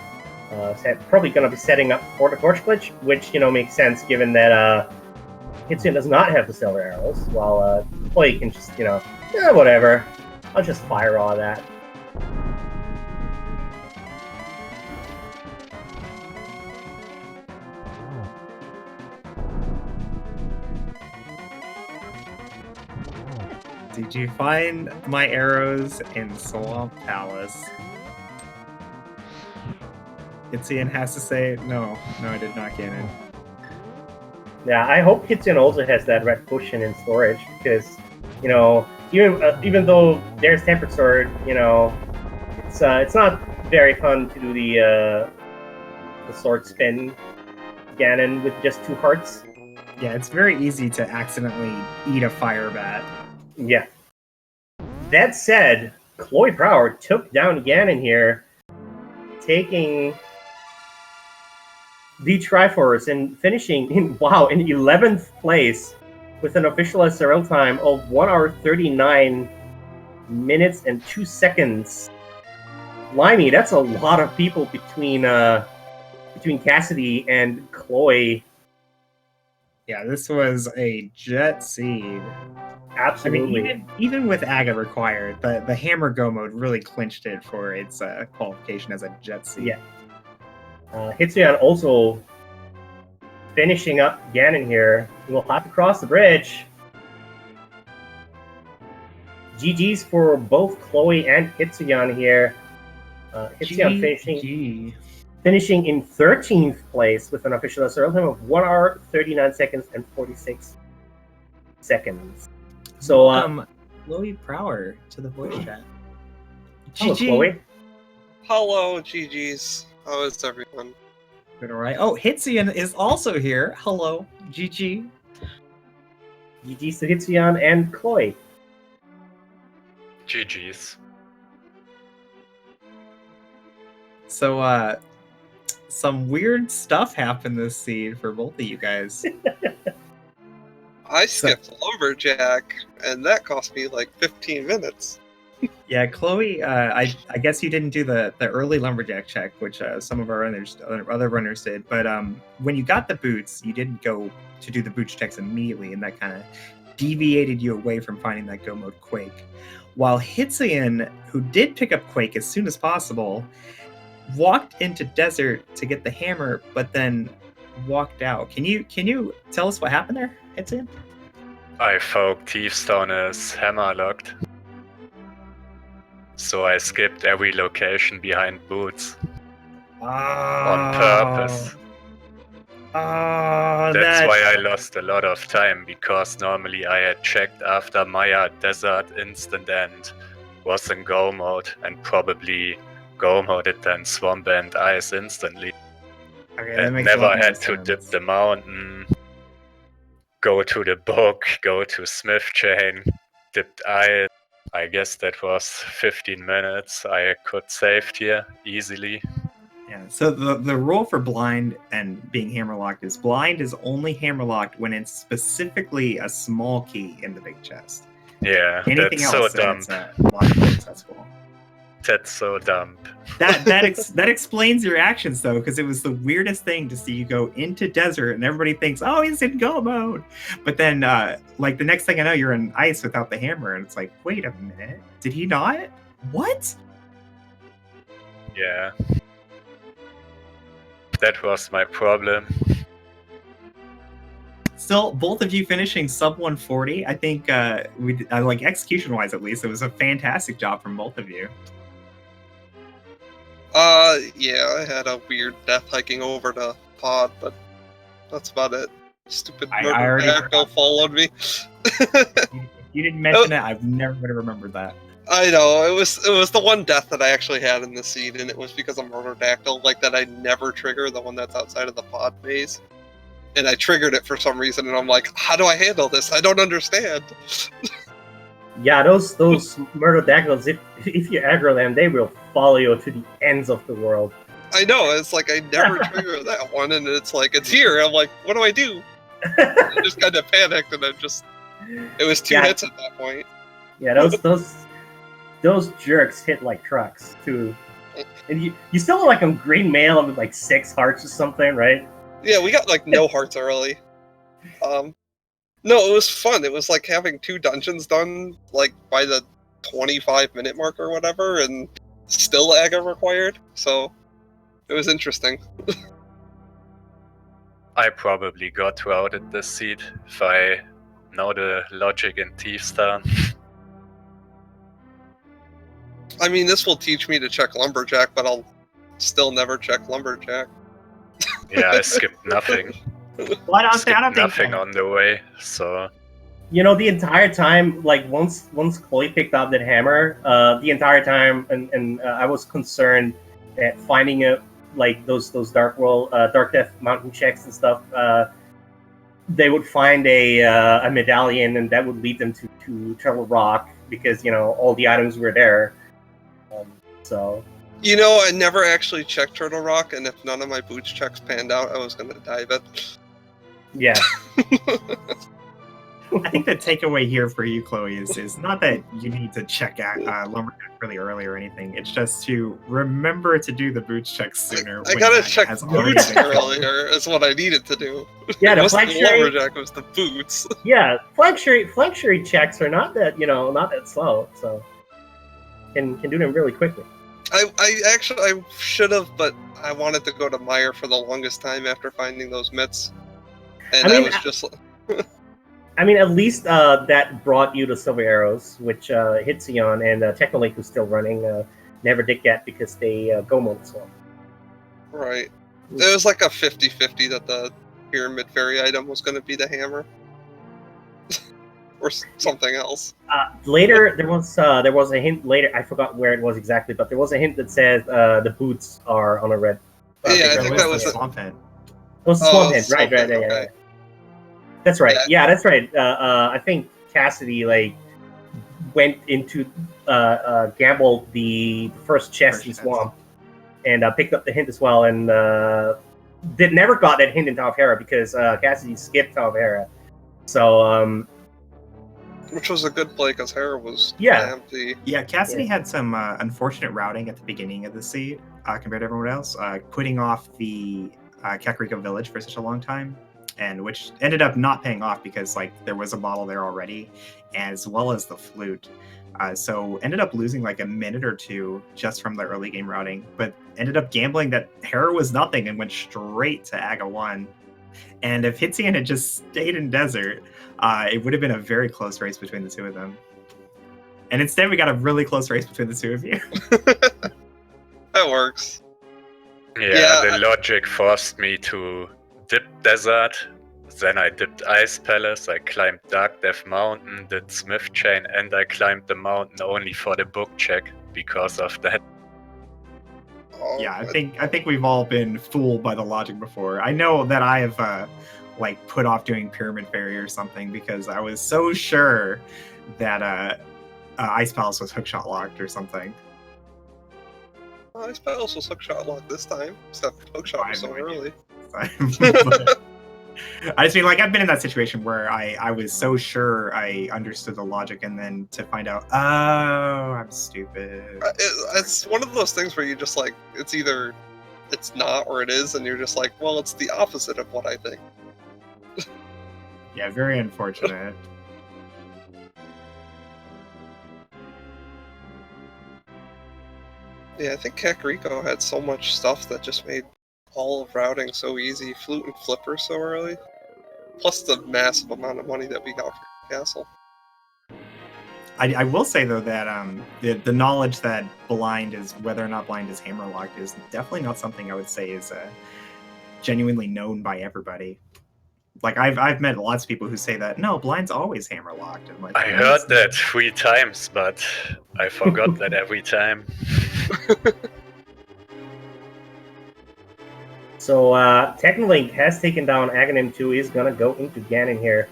Probably going to be setting up for the torch glitch, which, you know, makes sense given that Hitzian does not have the silver arrows, while Chloe can just, you know, whatever. I'll just fire all that. Did you find my arrows in Swamp Palace? Hitzian has to say, no, I did not get it. Yeah, I hope Hitzian also has that red potion in storage, because, you know, even though there's Tempered Sword, you know, it's not very fun to do the sword spin Ganon with just 2 hearts. Yeah, it's very easy to accidentally eat a fire bat. Yeah. That said, Chloe Prower took down Ganon here, taking the Triforce and finishing in 11th place with an official SRL time of 1 hour 39 minutes and 2 seconds. Limey, that's a lot of people between Cassidy and Chloe. Yeah, this was a jet seed. Absolutely. I mean, even with Aga required, the hammer go mode really clinched it for its qualification as a jet seed. Yeah. Hitsuyan also finishing up Ganon here. We'll have to cross the bridge. GG's for both Chloe and Hitsuyan here. Hitsuyan finishing in 13th place with an official SRL time of 1 hour, 39 seconds, and 46 seconds. So, Chloe Prower to the voice chat. Hello, Chloe. Hello, GG's. How is everyone? Good, all right. Oh, Hitsuyan is also here. Hello, GG. GG's to Hitsuyan and Chloe. GG's. So, some weird stuff happened this seed for both of you guys. I skipped Lumberjack, and that cost me like 15 minutes. Yeah, Chloe, I guess you didn't do the early Lumberjack check, which some of our other runners did. But when you got the boots, you didn't go to do the boots checks immediately, and that kind of deviated you away from finding that go mode Quake. While Hitsuyan, who did pick up Quake as soon as possible, walked into Desert to get the hammer, but then walked out. Can you tell us what happened there, Hitsuyan? I thought Thiefstone is hammer locked. So I skipped every location behind boots. On purpose. That's why I lost a lot of time, because normally I had checked after Maya Desert Instant End was in go mode, and probably go moded then Swamp and Ice instantly. Okay, and never had to dip the mountain, go to the book, go to Smith Chain, dipped Ice. I guess that was 15 minutes I could save here easily. Yeah, so the rule for blind and being hammerlocked is blind is only hammerlocked when it's specifically a small key in the big chest. Yeah, anything that's else, so dumb. Successful. That's so dumb. That explains your actions though, because it was the weirdest thing to see you go into Desert and everybody thinks, oh, he's in go mode, but then like the next thing I know, you're in Ice without the hammer, and it's like, wait a minute, did he not? What? Yeah. That was my problem. Still, both of you finishing sub 140. I think like execution-wise at least, it was a fantastic job from both of you. Yeah, I had a weird death hiking over the pod, but that's about it. Stupid Murder followed me. If you didn't mention it, I never would have remembered that. I know, it was the one death that I actually had in the seed, and it was because of Murderdactyl, like that I never trigger, the one that's outside of the pod phase. And I triggered it for some reason, and I'm like, how do I handle this? I don't understand. Yeah, those Murderdactyls, if you aggro them, they will follow you to the ends of the world. I know, it's like I never trigger that one, and it's like, it's here. I'm like, what do I do? I just kind of panicked, and it was two hits at that point. Yeah, those jerks hit like trucks too. And you still have like a green mail with like 6 hearts or something, right? Yeah, we got like no hearts early. No, it was fun. It was like having 2 dungeons done like by the 25-minute mark or whatever, and still Aga required. So it was interesting. I probably got routed this seed if I know the logic in Thiefstar. I mean, this will teach me to check Lumberjack, but I'll still never check Lumberjack. Yeah, I skipped nothing. Well, I don't think nothing on the way, so... You know, the entire time, like, once Chloe picked up that hammer, the entire time, and I was concerned that finding like, those Dark Death mountain checks and stuff, they would find a medallion, and that would lead them to Turtle Rock, because, you know, all the items were there. So... You know, I never actually checked Turtle Rock, and if none of my boots checks panned out, I was going to dive it. Yeah. I think the takeaway here for you, Chloe, is not that you need to check Lumberjack really early or anything. It's just to remember to do the boots checks sooner. I when gotta Aga check has already boots been killed. earlier. Is what I needed to do. Yeah, It the wasn't flank cherry. lumberjack. It was the boots. Yeah, flank cherry checks are not that not that slow, so can do them really quickly. I should have, but I wanted to go to Meyer for the longest time after finding those mitts, and I was just. I mean, at least that brought you to Silver Arrows, which Hitzion and Technolink, who's still running, never did get because they go mode as well. Right. It was like a 50-50 that the Pyramid Fairy item was going to be the hammer. Or something else. Later, there was a hint later. I forgot where it was exactly, but there was a hint that says the boots are on a red. Yeah, I think that was the swamp hint. It was a swamp hint, right? Yeah. That's right. Yeah, that's right. I think Cassidy went into gambled the first chest in swamp, and picked up the hint as well, and never got that hint in Tower of Hera because Cassidy skipped Tower of Hera. So which was a good play because Hera was empty. Yeah, Cassidy had some unfortunate routing at the beginning of the seed compared to everyone else, putting off the Kakariko village for such a long time, and which ended up not paying off because there was a model there already, as well as the flute. So ended up losing like a minute or two just from the early game routing, but ended up gambling that Hera was nothing and went straight to Aga 1. And if Hitzian had just stayed in Desert, it would have been a very close race between the two of them. And instead, we got a really close race between the two of you. That works. Yeah, the logic forced me to dip Desert. Then I dipped Ice Palace, I climbed Dark Death Mountain, did Smith Chain, and I climbed the mountain only for the book check because of that. Yeah, I think we've all been fooled by the logic before. I know that I have put off doing Pyramid Fairy or something because I was so sure that Ice Palace was hookshot locked or something. Ice Palace was hookshot locked this time, except hookshot was so early. I just mean, I've been in that situation where I was so sure I understood the logic, and then to find out, oh, I'm stupid. It's one of those things where you just it's either it's not or it is, and you're just like, well, it's the opposite of what I think. Yeah, very unfortunate. Yeah, I think Kakariko had so much stuff that just made all of routing so easy. Flute and Flipper so early. Plus the massive amount of money that we got from the castle. I will say, though, that the knowledge that blind is, whether or not blind is hammerlocked, is definitely not something I would say is genuinely known by everybody. I've met lots of people who say that, no, blind's always hammerlocked. And I heard that 3 times, but I forgot that every time. So Technolink has taken down Aghanim 2, is going to go into Ganon here.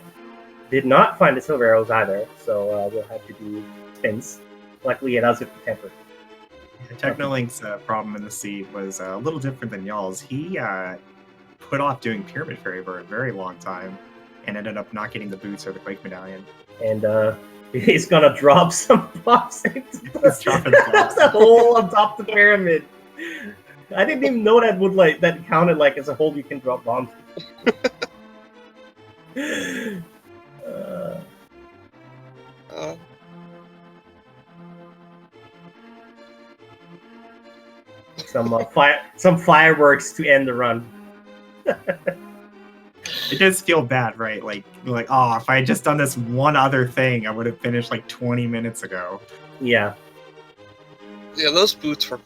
Did not find the Silver Arrows either, so we'll have to do spins. Luckily, it does get the temper. Technolink's problem in the seed was a little different than y'all's. He put off doing Pyramid Fairy for a very long time and ended up not getting the boots or the Quake Medallion. And he's going to drop some blocks into the hole on top of the pyramid. I didn't even know that that counted as a hole you can drop bombs. Some fireworks to end the run. It does feel bad, right? Oh, if I had just done this one other thing, I would have finished 20 minutes ago. Yeah. Yeah, those boots were,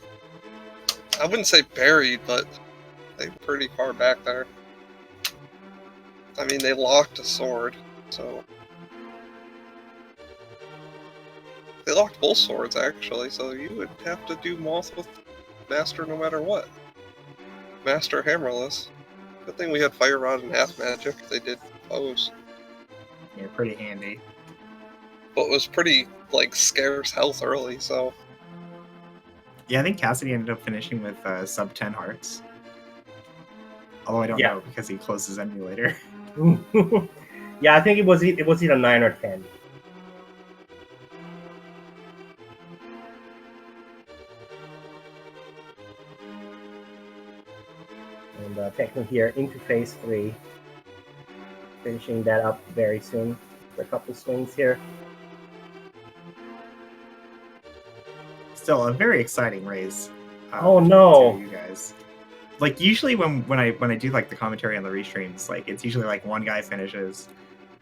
I wouldn't say buried, but they were pretty far back there. I mean, they locked a sword, so... They locked both swords, actually, so you would have to do Moth with Master no matter what. Master hammerless. Good thing we had Fire Rod and Half Magic. They did pose. Yeah, pretty handy. But it was pretty, scarce health early, so... Yeah, I think Cassidy ended up finishing with sub 10 hearts. Although I don't know, because he closed his emulator. Yeah, I think it was either 9 or 10. And Techno here into phase 3. Finishing that up very soon. For a couple swings here. Still a very exciting race. Oh no! To you guys. Like usually when I do like the commentary on the restreams, like it's usually like one guy finishes,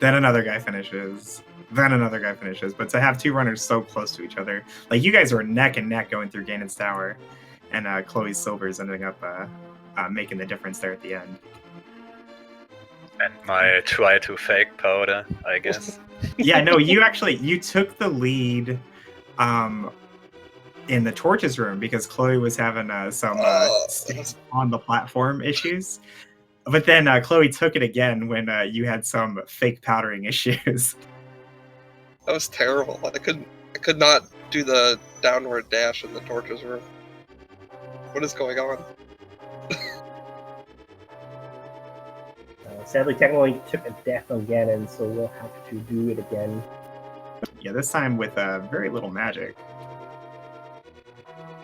then another guy finishes, then another guy finishes. But to have two runners so close to each other, like you guys were neck and neck going through Ganon's Tower, and Chloe's Silver's ending up making the difference there at the end. And my try to fake powder, I guess. Yeah, no, you took the lead in the torches room because Chloe was having some on the platform issues. But then Chloe took it again when you had some fake powdering issues. That was terrible. I could not do the downward dash in the torches room. What is going on? Sadly, Techno took a death on Ganon, so we'll have to do it again. Yeah, this time with very little magic.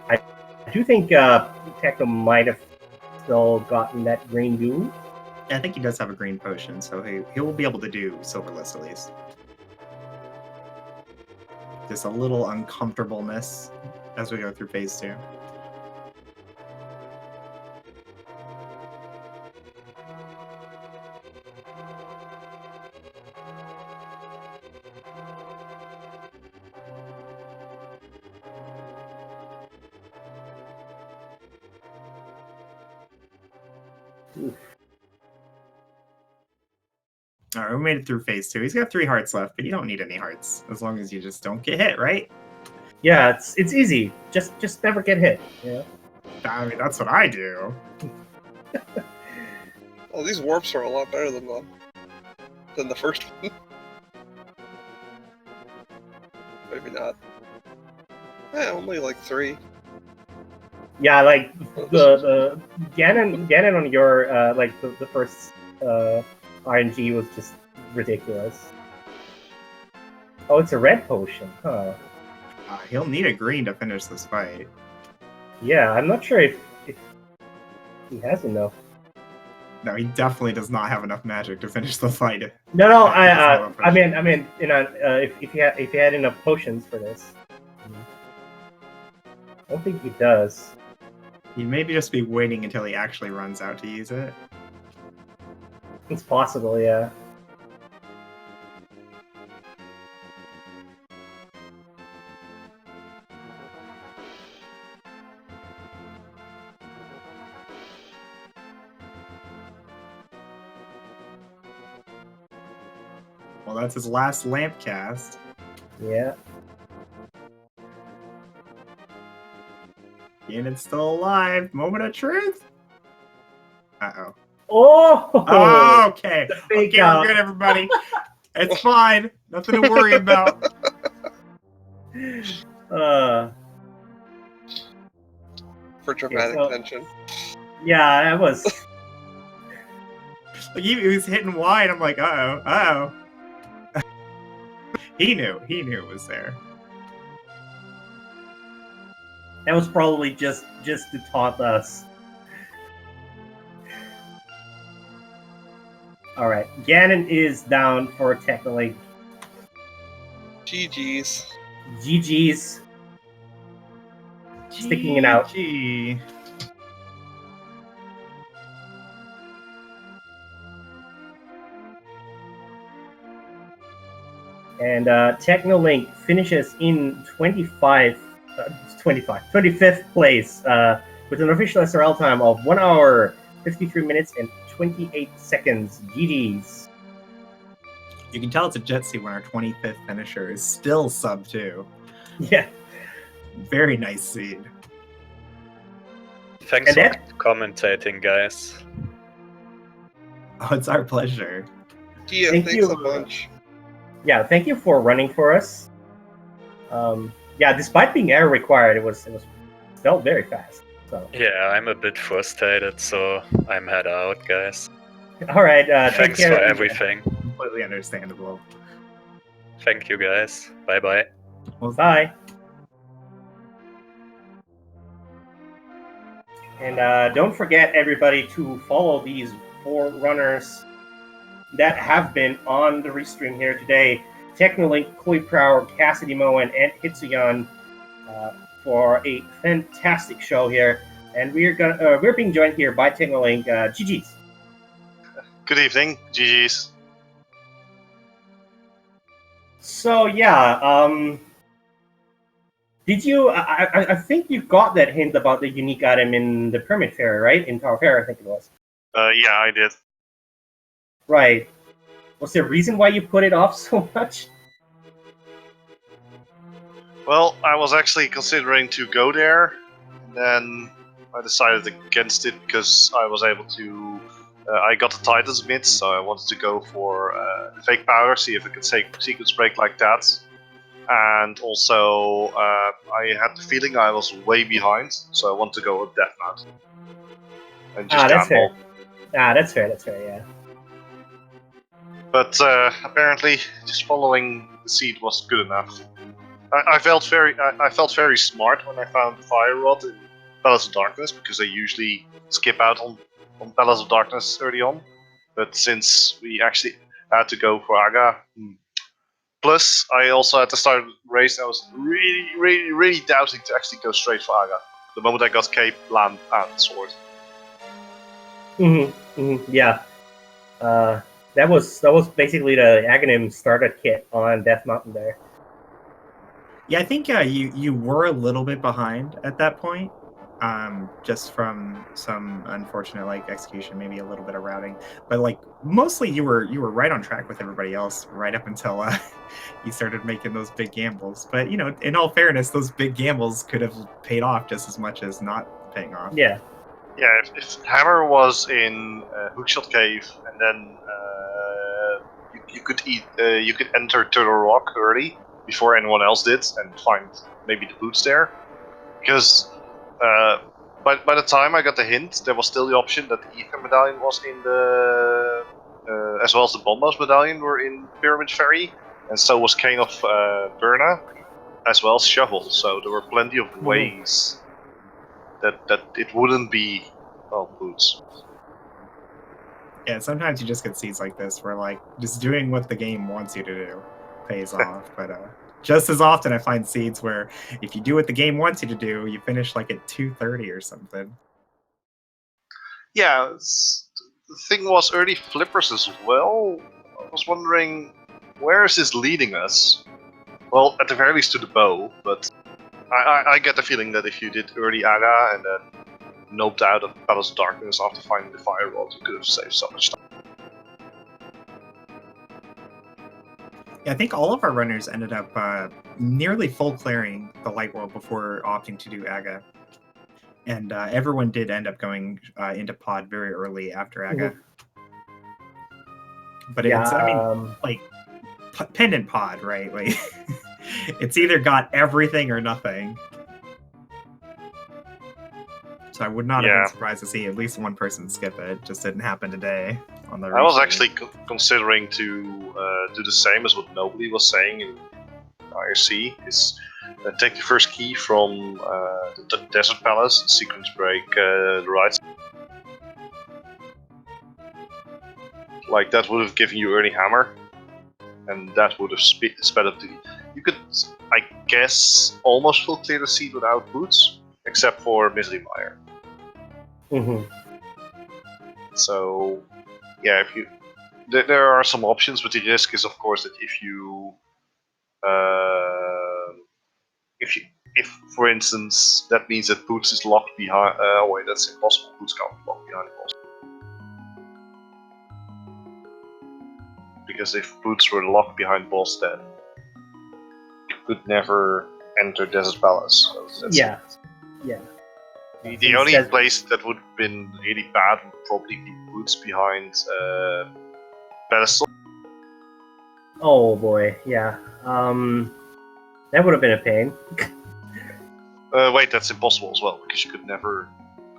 I do think Techno might have still gotten that green goo. Yeah, I think he does have a green potion, so he will be able to do Silverless at least. Just a little uncomfortableness as we go through phase 2. All right, we made it through phase 2. He's got 3 hearts left, but you don't need any hearts as long as you just don't get hit, right? Yeah, it's easy. Just never get hit. Yeah. I mean, that's what I do. Oh, these warps are a lot better than the first one. Maybe not. Yeah, only like 3. Yeah, like the Ganon on your like the first RNG was just ridiculous. Oh, it's a red potion, huh? He'll need a green to finish this fight. Yeah, I'm not sure if he has enough. No, he definitely does not have enough magic to finish the fight. No, I mean, you know, if he had enough potions for this. I don't think he does. He'd maybe just be waiting until he actually runs out to use it. It's possible, yeah. Well, that's his last lamp cast. Yeah. Ganon's still alive. Moment of truth. Uh-oh. Oh! Okay. The fake Okay, out. we're good, everybody. It's fine. Nothing to worry about. For dramatic so- tension. Yeah, that was. Like, he was hitting wide. I'm like, uh-oh. He knew it was there. That was probably just to taunt us. Alright, Ganon is down for technically GG's. GG's. Sticking it out. GG. And Technolink finishes in 25th place with an official SRL time of 1 hour, 53 minutes, and 28 seconds. GG's. You can tell it's a Jetsi when our 25th finisher is still sub 2. Yeah. Very nice seed. Thanks And for commentating, guys. Oh, it's our pleasure. Yeah, Thank thanks you. a bunch. Yeah, thank you for running for us. Yeah, despite being error required, it felt very fast. So, Yeah, I'm a bit frustrated, so I'm head out, guys. all right. Take Thanks care. for everything. completely understandable. Thank you, guys. Bye-bye. Well, Bye. And don't forget, everybody, to follow these 4 runners that have been on the restream here today. Technolink, Koi Prower, Cassidy Moen, and Hitsuyan for a fantastic show here. And we're being joined here by Technolink. GG's. Good evening, GG's. So yeah, did you? I think you got that hint about the unique item in the Pyramid Fair, right? In Tower Fair, I think it was. Yeah, I did. Right. Was there a reason why you put it off so much? Well, I was actually considering to go there, and then I decided against it because I was able to. I got the Titan's Mids, so I wanted to go for fake powder, see if I could sequence break like that. And also, I had the feeling I was way behind, so I want to go with Death Mount. And just That's fair. gamble. That's fair, yeah. But apparently, just following the seed was good enough. I felt very smart when I found the Fire Rod in Palace of Darkness, because I usually skip out on Palace of Darkness early on. But since we actually had to go for Aga, plus I also at the start of the race I was really doubting to actually go straight for Aga. The moment I got Cape, Land, and Sword. Yeah. That was basically the Aghanim starter kit on Death Mountain there. Yeah, I think you were a little bit behind at that point, just from some unfortunate execution, maybe a little bit of routing, but mostly you were right on track with everybody else right up until you started making those big gambles. But in all fairness, those big gambles could have paid off just as much as not paying off. Yeah. Yeah, if Hammer was in Hookshot Cave, and then you could enter Turtle Rock early before anyone else did, and find maybe the boots there, because by the time I got the hint, there was still the option that the Ether Medallion was in the as well as the Bombos Medallion were in Pyramid Ferry, and so was Cane of Burna, as well as Shovel. So there were plenty of ways that it wouldn't be boots. Yeah, sometimes you just get seeds like this where just doing what the game wants you to do pays off. But just as often I find seeds where if you do what the game wants you to do, you finish at 2:30 or something. Yeah, the thing was early flippers as well. I was wondering, where is this leading us? Well, at the very least to the bow, but I get the feeling that if you did early Aga and then noped out of Palace of Darkness after finding the Fire Rod, you could have saved so much time. Yeah, I think all of our runners ended up nearly full clearing the Light World before opting to do Aga. And everyone did end up going into pod very early after Aga. But pendant pod, right? It's either got everything or nothing. So I would not have been surprised to see at least one person skip it. It just didn't happen today on the I was actually considering to do the same as what Nobly was saying in IRC, is take the first key from the Desert Palace, sequence break the right side. That would have given you early Hammer, and that would have sped up the... You could, I guess, almost full clear the seed without boots, except for Misery Mire. So, yeah, if you... There are some options, but the risk is, of course, that if for instance, that means that Boots is locked behind... wait, that's impossible. Boots can't be locked behind the boss. Because if Boots were locked behind boss, then you could never enter Desert Palace. So Yeah. The only place that would have been really bad would probably be Boots behind Pedestal. Oh boy, yeah. That would have been a pain. Wait, that's impossible as well, because you could never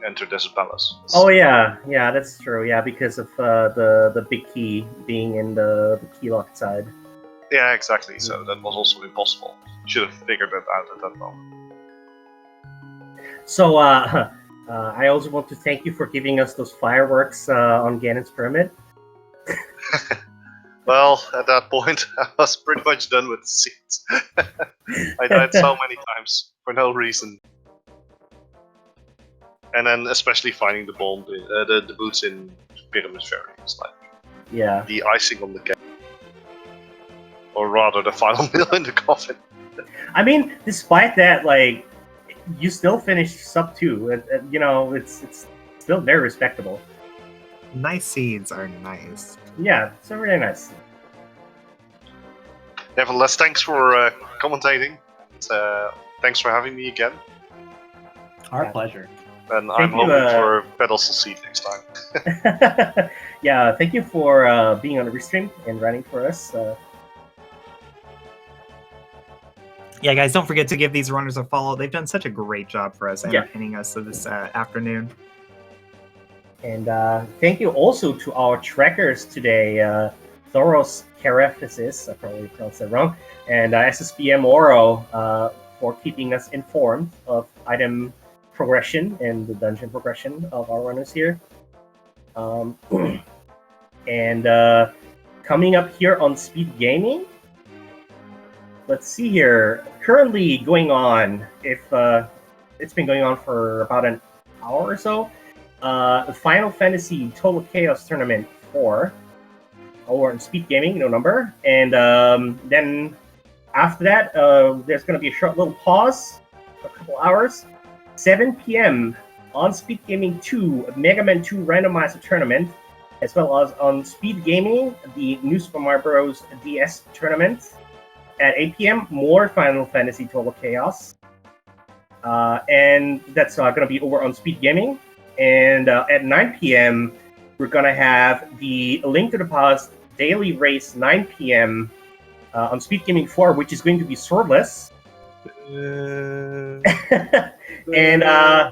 enter Desert Palace. Oh yeah, that's true. Yeah, because of the big key being in the key locked side. Yeah, exactly. So that was also impossible. Should have figured that out at that moment. So I also want to thank you for giving us those fireworks on Ganon's pyramid. Well, at that point, I was pretty much done with the scenes. I died so many times for no reason. And then especially finding the bomb, the boots in Pyramid Ferry was like Yeah. the icing on the cake. Or rather, the final nail in the coffin. I mean, despite that, like, you still finished sub 2. You know, it's still very respectable. Nice seeds are nice. Yeah, so really nice. Nevertheless, thanks for commentating. Thanks for having me again. Our Yeah. pleasure. And Thank I'm you, hoping for pedestal seat next time. Yeah, thank you for being on the restream and running for us. Yeah, guys, don't forget to give these runners a follow. They've done such a great job for us, Yeah. entertaining us this afternoon. And thank you also to our trackers today, Thoros Carephasis, I probably pronounced that wrong, and SSBM Oro for keeping us informed of item progression and the dungeon progression of our runners here. And coming up here on Speed Gaming, let's see here. Currently going on, if it's been going on for about an hour or so, the Final Fantasy Total Chaos Tournament 4 over on Speed Gaming, no number. And then after that, there's going to be a short little pause, a couple hours. 7 p.m. on Speed Gaming 2, Mega Man 2 Randomizer Tournament, as well as on Speed Gaming, the New Super Mario Bros. DS Tournament. At 8 p.m., more Final Fantasy Total Chaos. And that's going to be over on Speed Gaming. And at 9 p.m., we're going to have the Link to the Past Daily Race 9 p.m. On Speed Gaming 4, which is going to be swordless. And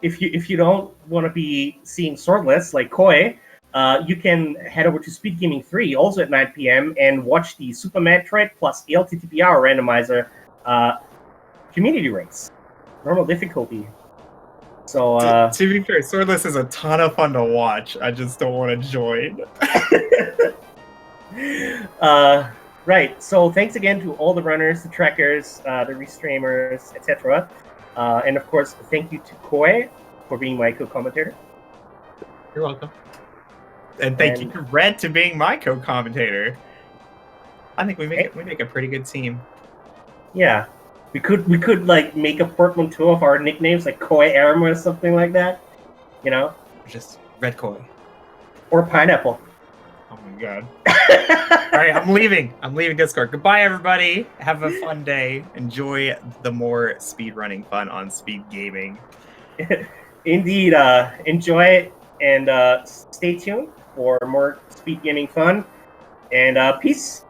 if you don't want to be seeing swordless like Koi, you can head over to Speed Gaming 3, also at 9 p.m., and watch the Super Metroid plus ALTTP Randomizer community race. Normal difficulty. So, to be fair, Swordless is a ton of fun to watch. I just don't want to join. Right. So thanks again to all the runners, the trackers, the restreamers, etc. And of course, thank you to Koi for being my co-commentator. You're welcome. And thank you to Red to being my co-commentator. I think we make a pretty good team. Yeah. We could like make a portmanteau of our nicknames like Koi Aram or something like that. You know? Just Red Koi. Or Pineapple. Oh my god. Alright, I'm leaving. I'm leaving Discord. Goodbye everybody. Have a fun day. Enjoy the more speedrunning fun on Speed Gaming. Indeed, enjoy it and stay tuned for more Speed Gaming fun. And peace.